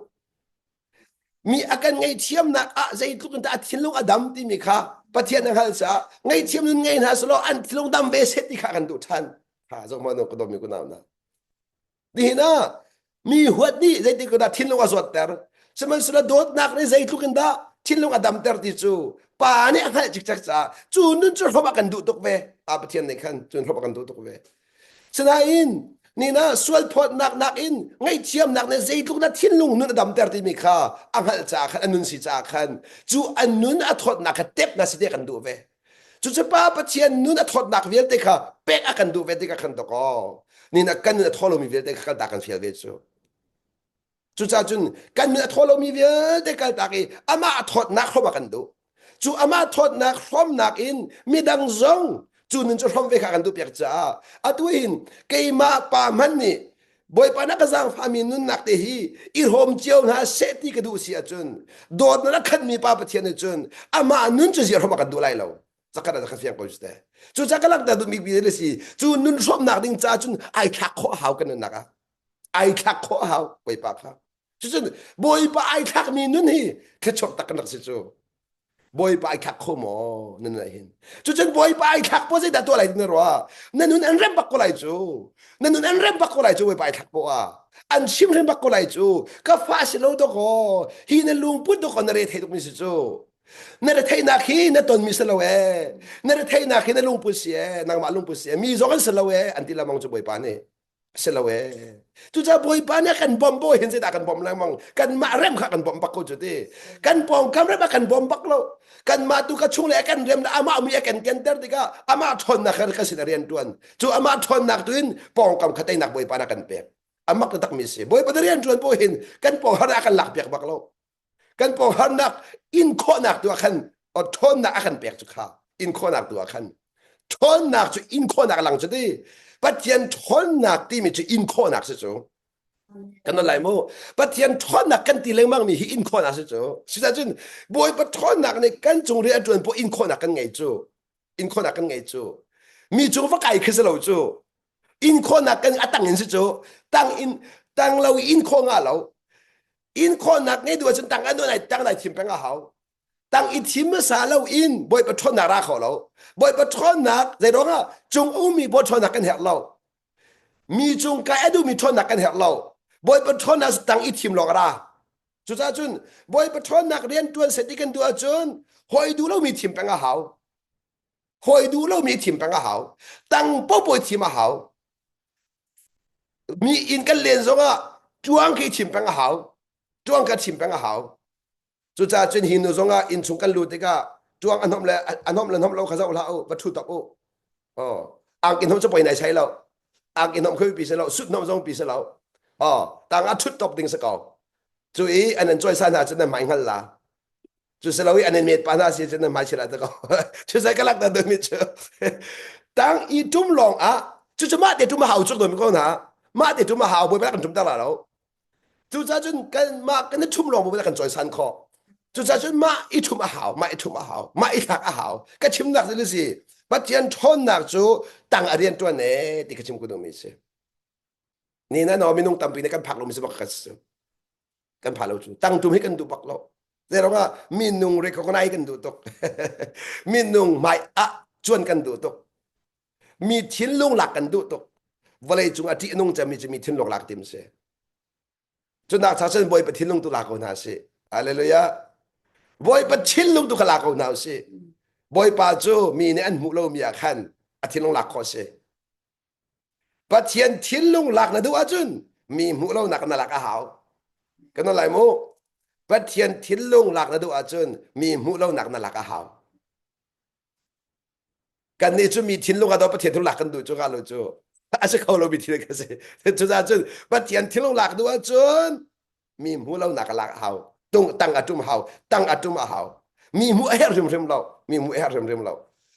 [SPEAKER 1] มีอาการไงเทียมนักจะตุ้งตามทิ้งลงอดัมที่มีข้าประเทศนั้นฮะจ้าไงเทียมนู่นไงนะสโลอันทิ้งลงดำเวสเสร็จที่ข้ากันดูท่านฮะสมมติก็ต้องมีกุนามนะดีนะมีหัวนี่จะติดกันทิ้งลงอสวดแต่สมัยสุดโดดนักเลยจะตุ้งตามทิ้งลงอดัมแต่ที่จู่ป่านี่อะไรจิกจักจ้าจู่นั่นจู่เขาบอกกันดูตกเวประเทศไหนกันจู่เขาบอกกันดูตกเวฉะนั้นนี่นะส่วนพอนักอินไงเทียมนักเนี่ยใจทุกนั้นทิ้งลงนู่นดำแต่ที่มีค่าอันนั้นจากขันอันนู้นสิจากขันจู่อันนู้นอัดทอดนักเต็บน่ะสิเด็กันดูเวจู่จะป้าประเทศนู้นอัดทอดนักเวลเด็กค่ะเป๊กกันดูเวเด็กขันตกนี่นะกันนู้นอัดทอดลงมีเวลเด็กขันตากันเฟียเวจู่จู่จ้าจุนกันนู้นอัดทอดลงมีเวลเด็กขันตากีอามาอัดทอดนักเขาบอกกันดูจู่อามาทอดนักพร้อมนักอินมีดังซงจู่นั่นจะพร้อมเวกันดูเปียกจ้าอัตุอินเกยมาป่ามันนี่ บอยปานักสังฟามินุนนักเตฮีอีโฮมเจียวนะเซติกระดูเสียจนโดดนักขันมีป้าปะเทียนจนอามานุนจะเสียรมากันดูไลเราสักการะสักเสียงก็จุดเตะจู่จักรลักแต่ดูมีบิเลสิจู่นุนชอบนักดิ้งจ้าจนไอ้ขักข้อหาวกันนักอะไอ้ขักข้อหาวบอยปาค่ะจู่จนบอยปาไอ้ขักมีนุนฮีแค่ชอบตักนักสิจู่บอยปาไอ้ขักข้อหมอนั่นอะไรเห็นจู่จนบอยปาไอ้ขักพอสิแต่ตัวอะไรนั่นหรอนั่นนุนอันเริ่มปักก็ไรจู่นั่นนุนอันเริ่มปักก็ไรจู่บอยปาไอ้ขักปัวอันชิมเรื่องบักกุไลจูก็ฟาสิโลตโกฮีนลุงพุทธคนนเรศให้ตุกมิสจูนเรศให้นักฮีนตนมิสลาเวนเรศให้นักฮีนลุงพุเสียนางมาลุงพุเสียมีสองกันสลาเวอันที่ละมังจะบอยปานเนี่ยสลาเวทุจะบอยปานเนี่ยกันบอมโบเห็นสิตากันบอมละมังกันมาเริ่มขักันบอมบักกูจุดที่กันปองคำเริ่มกันบอมบักเรากันมาตุกชุ่งเลยกันเริ่มละอามามีกันกันเตอร์ติกาอามาทนนักกันก็สิเรียนตัวนจูอามาทนนักตุนปองคำขัดใจนักบอยปานกันเปียกอามักตักมิสบอยปดเรียนจวนโพหินกันปองหานักกันหลักเปียกบักโลกันปองหานักอินโคนักตัวขันอดทนนักขันเปียกจุกขาอินโคนักตัวขันทนนักจุอินโคนักหลังจุดที่ปัจจัยทนนักที่มีจุอินโคนักสิจูกันนั่นแหละโมปัจจัยทนนักกันที่เลี้ยงมั่งมีอินโคนักสิจูสิจ้าจุนบอยปทนนักในกันจงเรียนจวนโพอินโคนักกันไงจูอินโคนักกันไงจูมีจูว่าไก่ขึ้นสโลจูอินโคนักกันอ่ะตั้งเงินสิจูตั้งเราอินโคงาเราอินโคนักนี่ดูจนตั้งอันนู้นไหนตั้งไหนทิมเป็นก็เขาตั้งอีทิมเมื่อสาเราอินบอยปะทนนักรักเขาเราบอยปะทนนักใจร้องอ่ะจงอุ้มมีบอยทนนักกันเหรอเรามีจงกายดูมีทนนักกันเหรอเราบอยปะทนนักตั้งอีทิมหลอกราจุดจ้าจุนบอยปะทนนักเรียนตัวเสร็จกันตัวจนหอยดูเรามีทิมเป็นก็เขาหอยดูเรามีทิมเป็นก็เขาตั้งป้อปอยทิมมาเขามีอินกันเรียนสงอ่ะจวงคือทิมเป็นก็เขาจวงกับทิมเป็นก็เขาจุดจ้าจุนหินสงอ่ะอินชงกันรู้ติกาจวงอันน้อมเลยอันน้อมเลยน้อมเราข้าเจ้าเราวัตถุตบอ๋ออ่างกินน้อมจะไปไหนใช้เราอ่างกินน้อมเคยปีเสเราสุดน้อมจงปีเสเราอ๋อต่างอันชุดตบดิ่งสกาวจุยอันนั้นจ่อยสานหาจะนั่นหมายหันละจุดเสเราอันนั้นเมียปานาสีจะนั่นหมายเชลัดตะกาวจุดใส่กลักตะเดิมมิเชอต่างอีจุ่มลองอ่ะจุดจะมาเดี๋ยวจุ่มหาวจุดโดนมันก็นะมาเดี๋ยวจุ่มหาวไปแล้วกันจุ่มตลาดเราจุดจะจุนกันมากันนั่นจุ่มลองไปแล้วกันจ่อยสันคอจุดจะจุนมาอีจุ่มหาวมาอีจุ่มหาวมาอีหักหาวก็ชิมหนักเลยสิปัจจัยทนหนักจูต่างเรียนตัวเนี่ยที่ก็ชิมกูดูมิเชนี่นะน้องมีนุ่งตำปีในกันผักลงมิเชบักกัสกันผ่าเราจูตั้งจุ่มให้กันดูบักเราแต่เราว่ามีนุ่งเรียกเขาก็นายกันดูตกมีนุ่งไม่อะชวนกันดูตกมีทิ้นลงหลักกันดูตกวันเลยจุงอาทิตย์นุ่งจะมีทิ้นลงหลักเต็มเสียจนนักชาติบอยไปทิ้นลงตุลาเขาหนาเสียอะไรเลยอะบอยไปทิ้นลงตุลาเขาหนาเสียบอยป่าจูมีเนี่ยอันมุโลมีอาคันอาทิตย์ลงหลักเขาเสียปัจเจียนทิ้นลงหลักนะดูอาจุนมีมุโลหนักนั่นหลักอาหาวกันนั่นแหละโมปัจเจียนทิ้นลงหลักนะดูอาจุนมีมุโลหนักนั่นหลักอาหาวกันนี่จูมีทิ้นลงกันตัวปัจเจียนทุลหลักกันดูจูกันรู้จูอาจจะเขาเรามีทีละกันสิจุดอาจุนปัจเจียนทิ้งลงหลักดูอาจุนมีหูเราหนักหลักหาวต้องตั้งอาจุมหาวตั้งอาจุมหาวมีหูเอร์ริมเรามีหูเอร์ริมเรา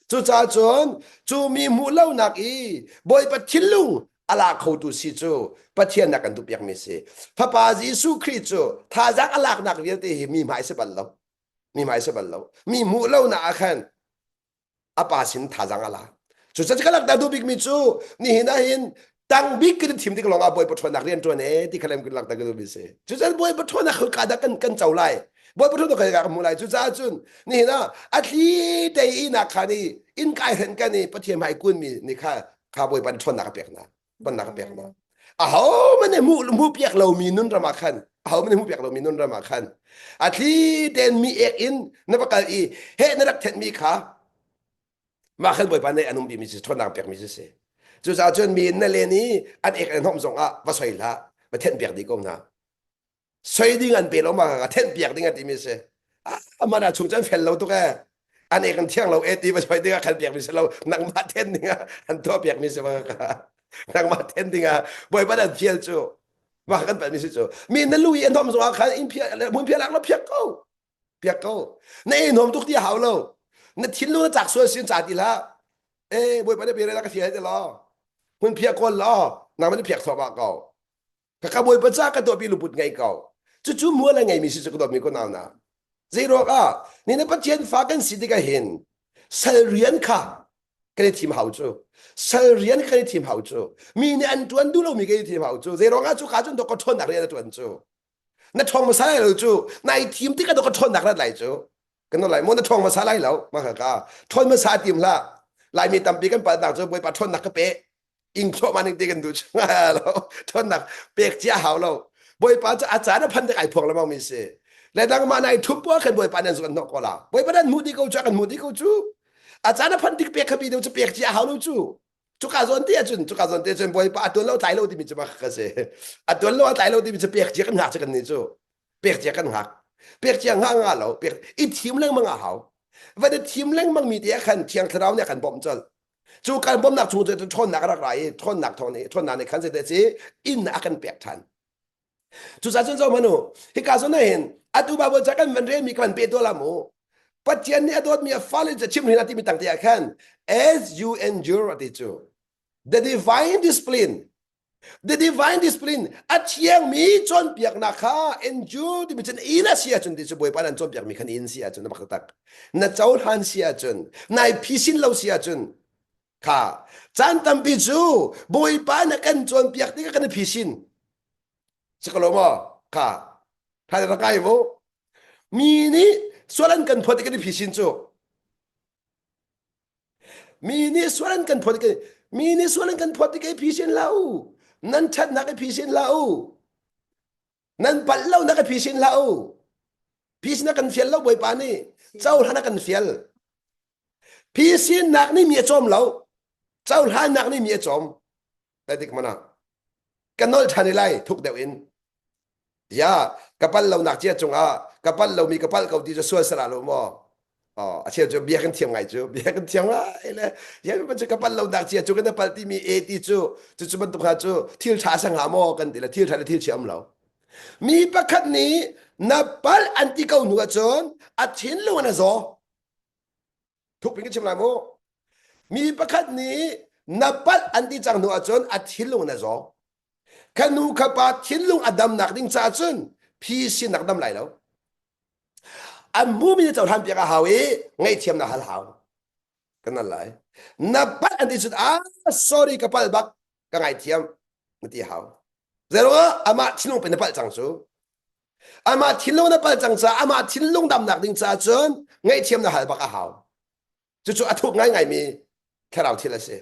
[SPEAKER 1] จุดอาจุนจูมีหูเราหนักอีบอยปัจทิ้งลงอะไรเขาดูสิจูปัจเจียนนักกันดูเปียกมิสิพระปาจิสุคริสต์จูถ้าจักอะไรนักเรียนที่มีหมายสบัลเรามีหมายสบัลเรามีหูเราหนักขันอาปาสินท่าจังอะไรจุดจะกลักดาดูบิกมิจูนี่นะเห็นตั้งบิกกันทีมที่กลองอาบอยปทนักเรียนตัวนี้ที่เขาเล่นกันหลักตะกันดูบิเสจุดจะบอยปทนักเขาการดักันเจ้าไล่บอยปทนักเขาการมุไล่จุดจะจุนนี่นะอาทิตย์ที่นักขานี่อินกายเห็นกันนี่ปะเทียมให้กุนมีนี่ข้าบอยปทนักเปียกนะปนักเปียกนะอ้าวมันเนี่ยมูเปียกเรามีนุ่นระมาคันอ้าวมันเนี่ยมูเปียกเรามีนุ่นระมาคันอาทิตย์เดนมีเอกอินนับประกันอีเฮ้นรักเทนมีขามาขึ้นบอยปานในอนุบีมิสทนนางเปียกมิสเสจู่จ้าจนมีนั่นเลยนี้อันเอกอันห้องส่งว่าสวยละมาเทนเปียกดีกงนะสวยดิ้งอันเปียกเรามาเทนเปียกดิ้งอันที่มิสมันอะชุงจันเฟลเราตัวแกอันเอกอันเที่ยงเราตีมาสวยดิ้งอันเปียกมิสเรานังมาเทนดิ้งอันตัวเปียกมิสมานังมาเทนดิ้งบอยปานอันเพียรจู่มากันแบบมิสจู่มีนั่นลุยอันห้องส่งขันอินเพียมึงเพียรักเราเพียกเขาในหนุ่มทุกที่หาวเรานั่นทิ้งลูกจากส่วนสิ่งจากดีละบอยไปได้เปลี่ยนอะไรก็เสียได้หรอมันเพียกคนหรอนางไม่ได้เพียกสอบเก่า ก็ขโมยประจากระตัวปีลุปุดไงเก่าจู่ๆมัวอะไรไงมีสิจะกระตัวมีคนเอานะเจรอกนี่นะปัจเจียนฟ้ากันสิที่ก็เห็นเสรียนค่ะกันในทีมเฮาจูเสรียนกันในทีมเฮาจูมีในอันตัวดูเรามีกันในทีมเฮาจูเจรอกจู่ขาจนตัวก็ทนหนักเลยนะตัวจูนั่นทองมาใส่เราจูในทีมที่ก็ตัวก็ทนหนักแล้วไหลจูกันนั่นไหลมันนั่นทองมาใส่แล้วมาค่ะก็ทนมาใส่ทีมละลายมีตำปีกันปะหนักจูไปปะทนหนักก็เป๊ะอิงโชมันอีกทีกันดูช่างแล้วทนหนักเปียกเจ้าเฮาเราบอยปานจะอาจารย์พันธุ์ไอ้พวกเราไม่มีเสียและดังมาในทุบปัวกันบอยปานนั้นส่วนนอกก็ละบอยปานนั้นมุดที่เขาจักกันมุดที่เขาจูอาจารย์พันธุ์ที่เปียกขบีเดียวจะเปียกเจ้าเฮาเราจูจุกาซอนเตี้ยจุนจุกาซอนเตี้ยจุนบอยปานตัวเราตายเราที่มีจะมาขัดเสียตัวเราตายเราที่มีจะเปียกเจ้ากันหักจะกันนี่จูเปียกเจ้ากันหักเปียกเจ้าหักเราเปียกอีทีมเล่งมังอาเฮาวันนี้ทีมเล่งมังมีเดียขันเทียงเราเนี่ยขันบอมจัลจูการบอมหนักจูจะทนหนักอะไรทนหนักทนนี้ทนหนักในขันเสด็จสิอินนักกันเปียกทันจุดสำคัญมนุที่การสนเห็นอัตุบาบจากกันมันเรียมีกันเปิดตัวละมูปัจจัยนี้อัตุมีฟาเลจะชิมหินาที่มีต่างที่อาคัน as you endure ติจู the divine discipline the divine discipline อัจฉริยะมีจนเปียกนักข้า endure ที่มีจนอินเสียจนที่จะบวยปานันจนเปียกมีขันอินเสียจนนักตักนักเจ้าหันเสียจนนายพิชินเราเสียจนข้าจันตัมปิจูบวยปานักกันจนเปียกที่กันพิชินสกลมค่ะถ้าจะใกล้โมมีนี่ส่วนกันพอดีกันพิชินจูมีนี่ส่วนกันพอดีกันมีนี่ส่วนกันพอดีกันพิชินเล่านั่นชัดนักพิชินเล่านั่นปัลเล่านักพิชินเล่าพิชินนักกันเฟียลเล่าบ่อยปานี่เจ้าท่านักกันเฟียลพิชินนักนี่มีจอมเล่าเจ้าท่านักนี่มีจอมแต่ที่มันกันนอลทันไลทุกเดวินยาkapalเราหนักเจ้าจงkapalเรามีkapalเขาที่จะช่วยสละลมเชื่อจะเบียกันเทียมไงจูเบียกันเทียมว่าเลยยังมันจะkapalเราหนักเจ้าจงกันkapalที่มีที่จูมันตุกหาจูที่ท่าสังหามอกันแต่ละที่ท่าที่เชื่อมเรามีประคัดนี้นับปัลอันที่เขาหนัวจนอาทินลงนะจ๊อทุกปีกันเชื่อมไรโมมีประคัดนี้นับปัลอันที่จังหนัวจนอาทินลงนะจ๊อขนูขปาทินลุงอดัมหนักดิ้งจ่าจุนพี่สินักดำไหลแล้วอันมูมีเจ้าทำเปียกหาวีไงเทียมนะฮัลหาวกันนั่นแหละนับปัดอันที่สุดsorry กับปัลบักก็ไงเทียมนั่นที่หาวเจ้าว่าอามาทินลุงเป็นนับปัดจังสูอามาทินลุงนับปัดจังจ้าอามาทินลุงดำหนักดิ้งจ่าจุนไงเทียมนะฮัลบักหาวจู่ๆอัทุกไงมีแค่เราทีละเสีย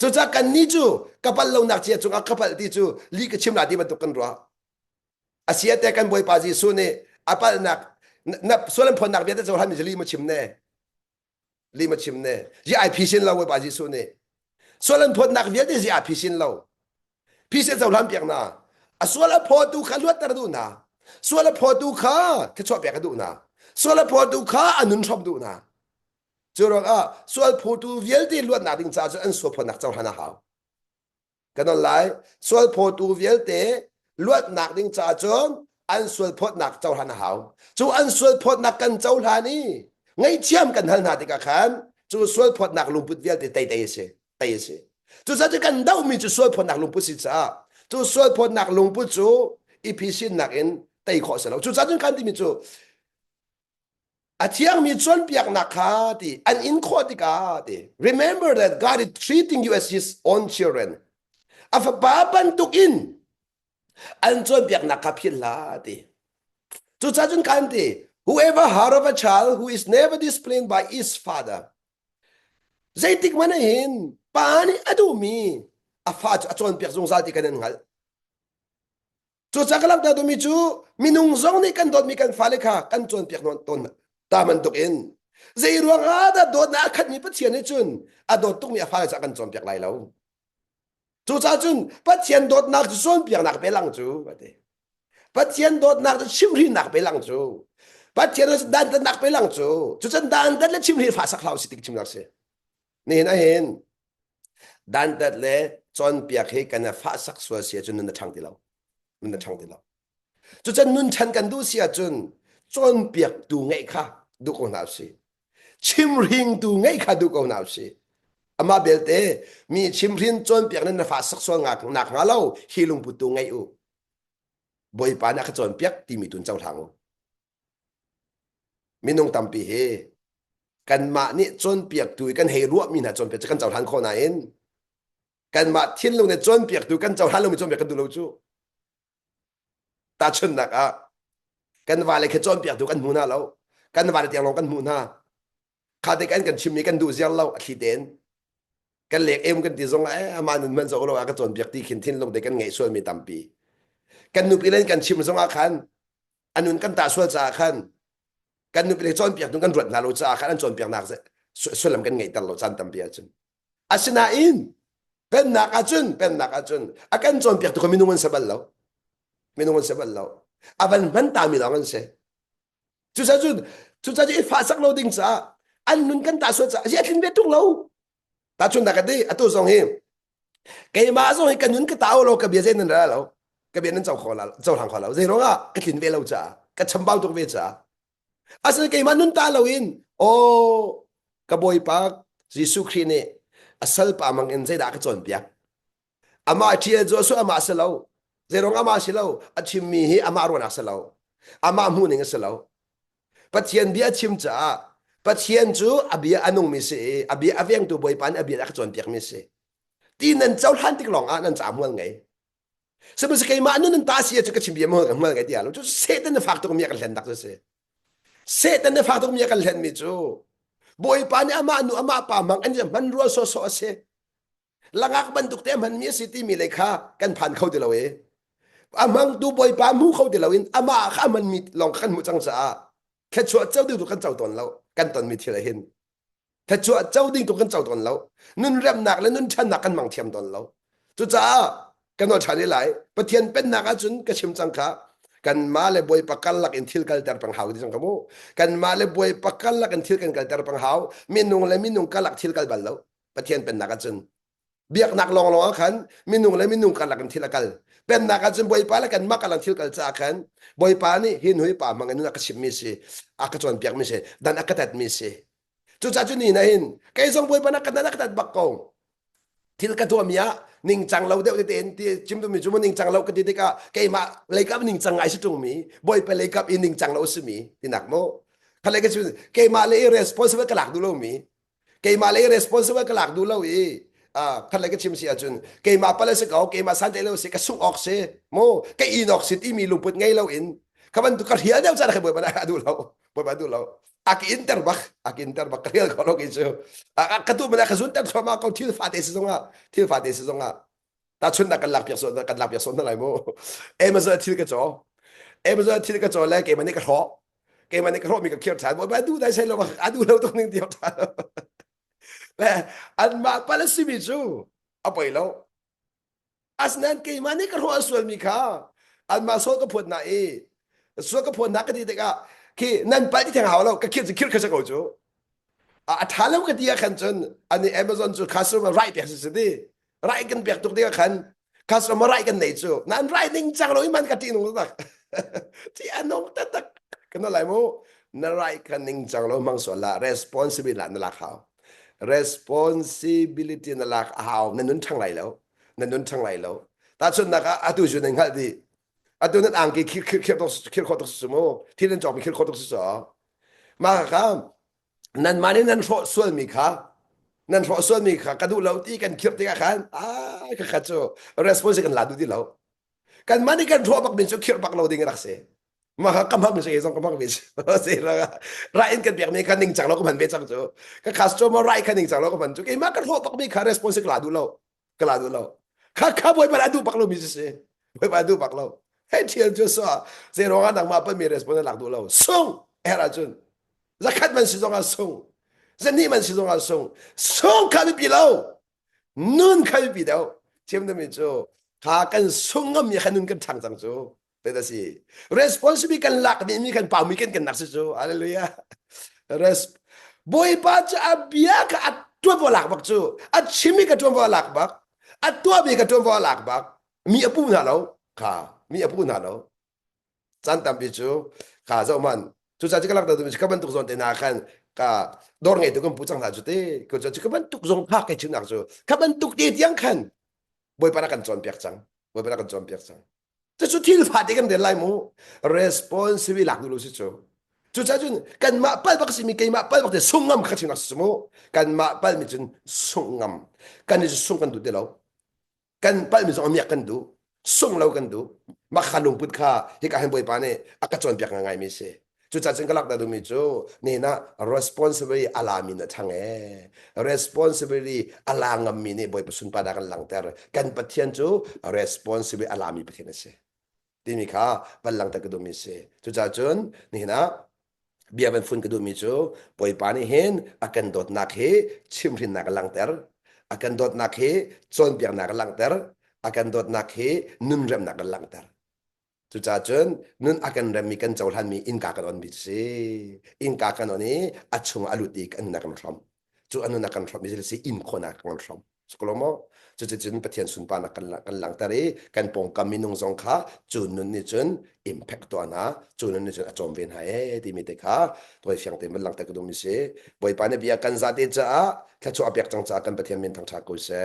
[SPEAKER 1] จูจากกันนี้จูkapalเราหนักเชียจงkapalที่จูลีกชิมลาดีมันตุกันรัวอาเซียแต่กันบอยปาจีสุนี่apalหนักนับส่วนพอหนักเบียดจะทำมิจลีมาชิมเน่ลีมาชิมเน่ยี่ไอพิชินเราบอยปาจีสุนี่ส่วนพอหนักเบียดยี่ไอพิชินเราพิชินจะทำเปียกนะส่วนพอดูขาลวดตระดูนะส่วนพอดูขาที่ชอบเปียกดูนะส่วนพอดูขาอันนุนชอบดูนะจูรองส่วนผู้ดูเวลที่ล้วนนักดิ้งจ้าจนอันส่วนพนักเจ้าหันหาวกันนั่นไล่ส่วนผู้ดูเวลที่ล้วนนักดิ้งจ้าจนอันส่วนพนักเจ้าหันหาวจูอันส่วนพนักกันเจ้าหันนี่ไงเชื่อมกันหันหาติกาขันจูส่วนพนักลุงพุทธเวลที่เตยเสจูจะกันดาวมีจูส่วนพนักลุงพุทธสิจ้าจูส่วนพนักลุงพุทธจูอีพิชินนักเอ็นเตยขอเสนอจูจะกันที่มีจูอาเทียงมีจนเปียกนักขาดีอันอินโคติกาดี remember that God is treating you as His own children อาฟบ้าบันตุกินอันจนเปียกนักขาพิลาดีจุดจนกันดี whoever heard of a child who is never disciplined by his father ใจติกมันเห็นปานี่อดูมีอาฟาจนเปียกสงสารที่กันนั่นไงจุดจากลักดาดูมีจูมีนุ่งซองนี่กันโดดมีกันฟาเลค่ะกันจนเปียกนอนต้นตามันตกเอ็นใจรวงโดดนักขัดมีปัจเจียนให้จุนโดดต้องมีฟ้าจากกันจอมเปียกไรแล้วจู่จ้าจุนปัจเจียนโดดนักจะส่วนเปียกนักไปหลังจูปัจเจียนโดดนักจะชิมหรินนักไปหลังจูปัจเจียนดันตันนักไปหลังจูจู่จ้าดันตันและชิมหรินฟ้าสักคราวสิติกชิมนักเสียนี่นะเห็นดันตันและจอนเปียกให้กันฟ้าสักส่วนเสียจุนนั่นช่างที่เรานั่นช่างที่เราจู่จ้านุ่นชันกันดูเสียจุนจอนเปียกดูไงค่ะดูกองน้ำสิชิมริงดูไงค่ะดูกองน้ำสิ ama belte mi chimhrin chon piak nan fa sak so ngak nak ngalo hilung putu ngai u boi pa na ka chon piak ti mi tun chau thang minung tampi he kan ma ni chon piak tu kan he ruwa mi na chon piak kan chau than kho na en kan ma thiên lung ne chon piak tu kan chau than lung mi chon piak kan du lo chu ta chun nak a kan va le ke chon piak tu kan mu na lo kan va le tiang long kan mu na kha de kan chim mi kan du zial lo khi den kan lek em kan ti zong ama nun man zo lo ka chon piak ti khin thiên lung de kan ngai sual mi tampi kan nu pi len kan chim zong a khan anun kan ta sual cha khan kan nu pi le chon piak tu kan rut na lo cha khan an chon piak nak se sualam kan ngai tal lo chan tampi a chun asina in pen nak a chun akan chon piak tu ko minungan sabal lo minungan sabal lo aban man ta mi longan se chu sa ju fa sak lo ding cha an nun kan ta sual cha ya thin be tung lo ta chun da ka di atu song hi ke ma song hi kan nun ka ta lo ka bia zen nan lo ka bia nan chau kho la chau thang kho la ze ro nga ka thin be lo cha ka cham bao tu be cha asan ke ma nun ta lo in o ka boi pa jisu khrine asal pa mang in zai da ka chon piak ama thia jo so ama salo zerong ama silo achim mi hi ama ro na salo ama mu ning salo pathian bia chim cha pathian chu abia anung mi se abia aveng tu boi pan abia ka chon piak mi se ti nan chau han tik long a nan cha mual ngai sebab sekai ma nun ta sia chu ka chim bia mo ka mual ngai dia lo chu se tan na faktor mi ka len dak se se tan na faktor mi ka len mi chu boi pan ama nu ama pa mang an man ro so so se langak bantuk te man mi city mi lekha kan phan khau de lo e amang tu boi pa mu khau de lo in ama kha man mi long khan mu chang cha kha chu chau du kan chau ton lo kan ton mi thila hin kha chu chau ding tu kan chau ton lo nun rem nak le nun chan nak kan mang thiam ton lo chu cha kan no chani lai pathian pen nak a chun ka chim chang kha kan ma le boi pakal lak in thil kal tar pang hau di chang kamu kan ma le boi pakal lak in thil kan kal tar pang hau minung kalak thil kal bal lo pathian pen nak a chun biak nak long long khan minung kalak in thil kal pen nak a chun boi pa la kan ma kalak thil kal cha khan boi pa ni hin hui pa mang anu ka chim mi se aka chon piak mi se dan akatat mi se chu cha chu ni na hin kai song boi pa na kan na katat bak ko thil ka thua mia ning chang lo de ten ti chim tu mi chu ning chang lo ka ti ka kai ma le kap ning chang ai su tung mi boi pa le kap in ning chang lo su mi ti nak mo kha le ka chu kai ma le responsible ka lak du lo mi kai ma le responsible ka lak du lo e kha le ka chim si a chun kai ma pa le se ka kai ma san de lo se ka su ok se mo kai inok sit i mi lu put ngai lo in ka ban tu ka hia de cha ka boi pa na du lo boi pa du lo ak interbak real kalau gitu katu mana kasun tak sama kau til fate sesonga ta chun nak kan lak piak son lai mo Amazon til ka cho le ke mani ka ho mi ka kier tan ba du dai sai lo adu lo tung ning tiok tan le an ma pala simi chu apai lo asnan ke mani ka ho aswal mi kha an ma so ka phot na so ka phot na ka ti ka ki nan pa ti thang haw lo ka kir ka sa ko chu thalam ka dia khan chun ani Amazon chu customer right ya se di right kan pek tuk dia khan customer right kan nei chu nan right ning chang lo man ka ti nung tak ti anong ta tak kan lai mo na right kan ning chang lo mang so la responsibility la na la khaw responsibility na la haw nan nun thang lai lo ta chun na ka atu chu ning hal di atu nan ang ki kir kho tok su mo ti nan job kir kho tok su so ma ka nan mani nan ro sual mi kha ka du lo ti kan kir ti ka khan ka kha chu responsibility kan la du di lo kan mani kan ro bak min chu kir bak lo ding rak se ma ka kam mi se song kam mi se ra ra in kan biak mi kan ning chang lo ko man be chang chu ka customer right kan ning chang lo ko man chu ke ma kan ro bak mi kha responsibility la du lo ka boy ba du bak lo mi se boy ba du bak lo hey tiel chu so se ro ga nang ma pa mi responsibility la du lo song era chun zakat man si zong a song zani man si zong a song ka bi lo nun ka bi do chem de mi chu ka kan song ngam ya kanun kan chang chang chu be da si responsibility kan lak mi kan pa mi kan nak si chu hallelujah res boy pa cha abia ka atwa bo lak bak chu at chimi ka twa bo lak bak atwa bi ka twa bo lak bak mi apu na lo ka mi apu na lo chan tam bi chu ka zo man chu cha ka lak da mi ka ban tu zon te na khan ka dor ngai tu kan pucang ha ju te ko ju ka bantuk zong phak ke chimhhrin ju ka bantuk ti tiang khan boi para kan chon piak chang boi para kan chon piak chang te chu thil pha de kan de lai mu responsible lak lu si chu chu cha jun kan ma pal bak simi ke ma pal bak de sungam kha chimhhrin su mu kan ma pal mi chun sungam kan ni sung kan du de lo kan pal mi zong amyak kan du sung lo kan du ma khalung put kha hi ka hen boi pa ne aka chon piak ngai mi se chu cha chen kalak da du mi chu ni na responsibility alami na thange responsibility alangam mi ne boi pasun pa da kan langter kan pathian chu responsibility alami pathian se ti mi kha bal lang ta ka du mi se chu cha chun ni na bia ban fun ka du mi chu boi pa ni hen akan dot nak he chimhhrin nak langter akan dot nak he chon piak nak langter akan dot nak he nun rem nak langter chu cha chun nun akan rem mi kan cohlanmi inka kan on bi se inka kan oni achung aluti kan nak kan thom chu anu nak kan thom mi se in khona kan thom skolomo chu chu chun pathian sun pa nak kan langter e kan pong kam minung zong kha chu nun ni chun impact to na chu nun ni chun achom ven ha e ti mi te kha toy fyang te man langter ka dum mi se boi pa ne bia kan za te cha tha chu apyak chang cha kan pathian min thang tha ko se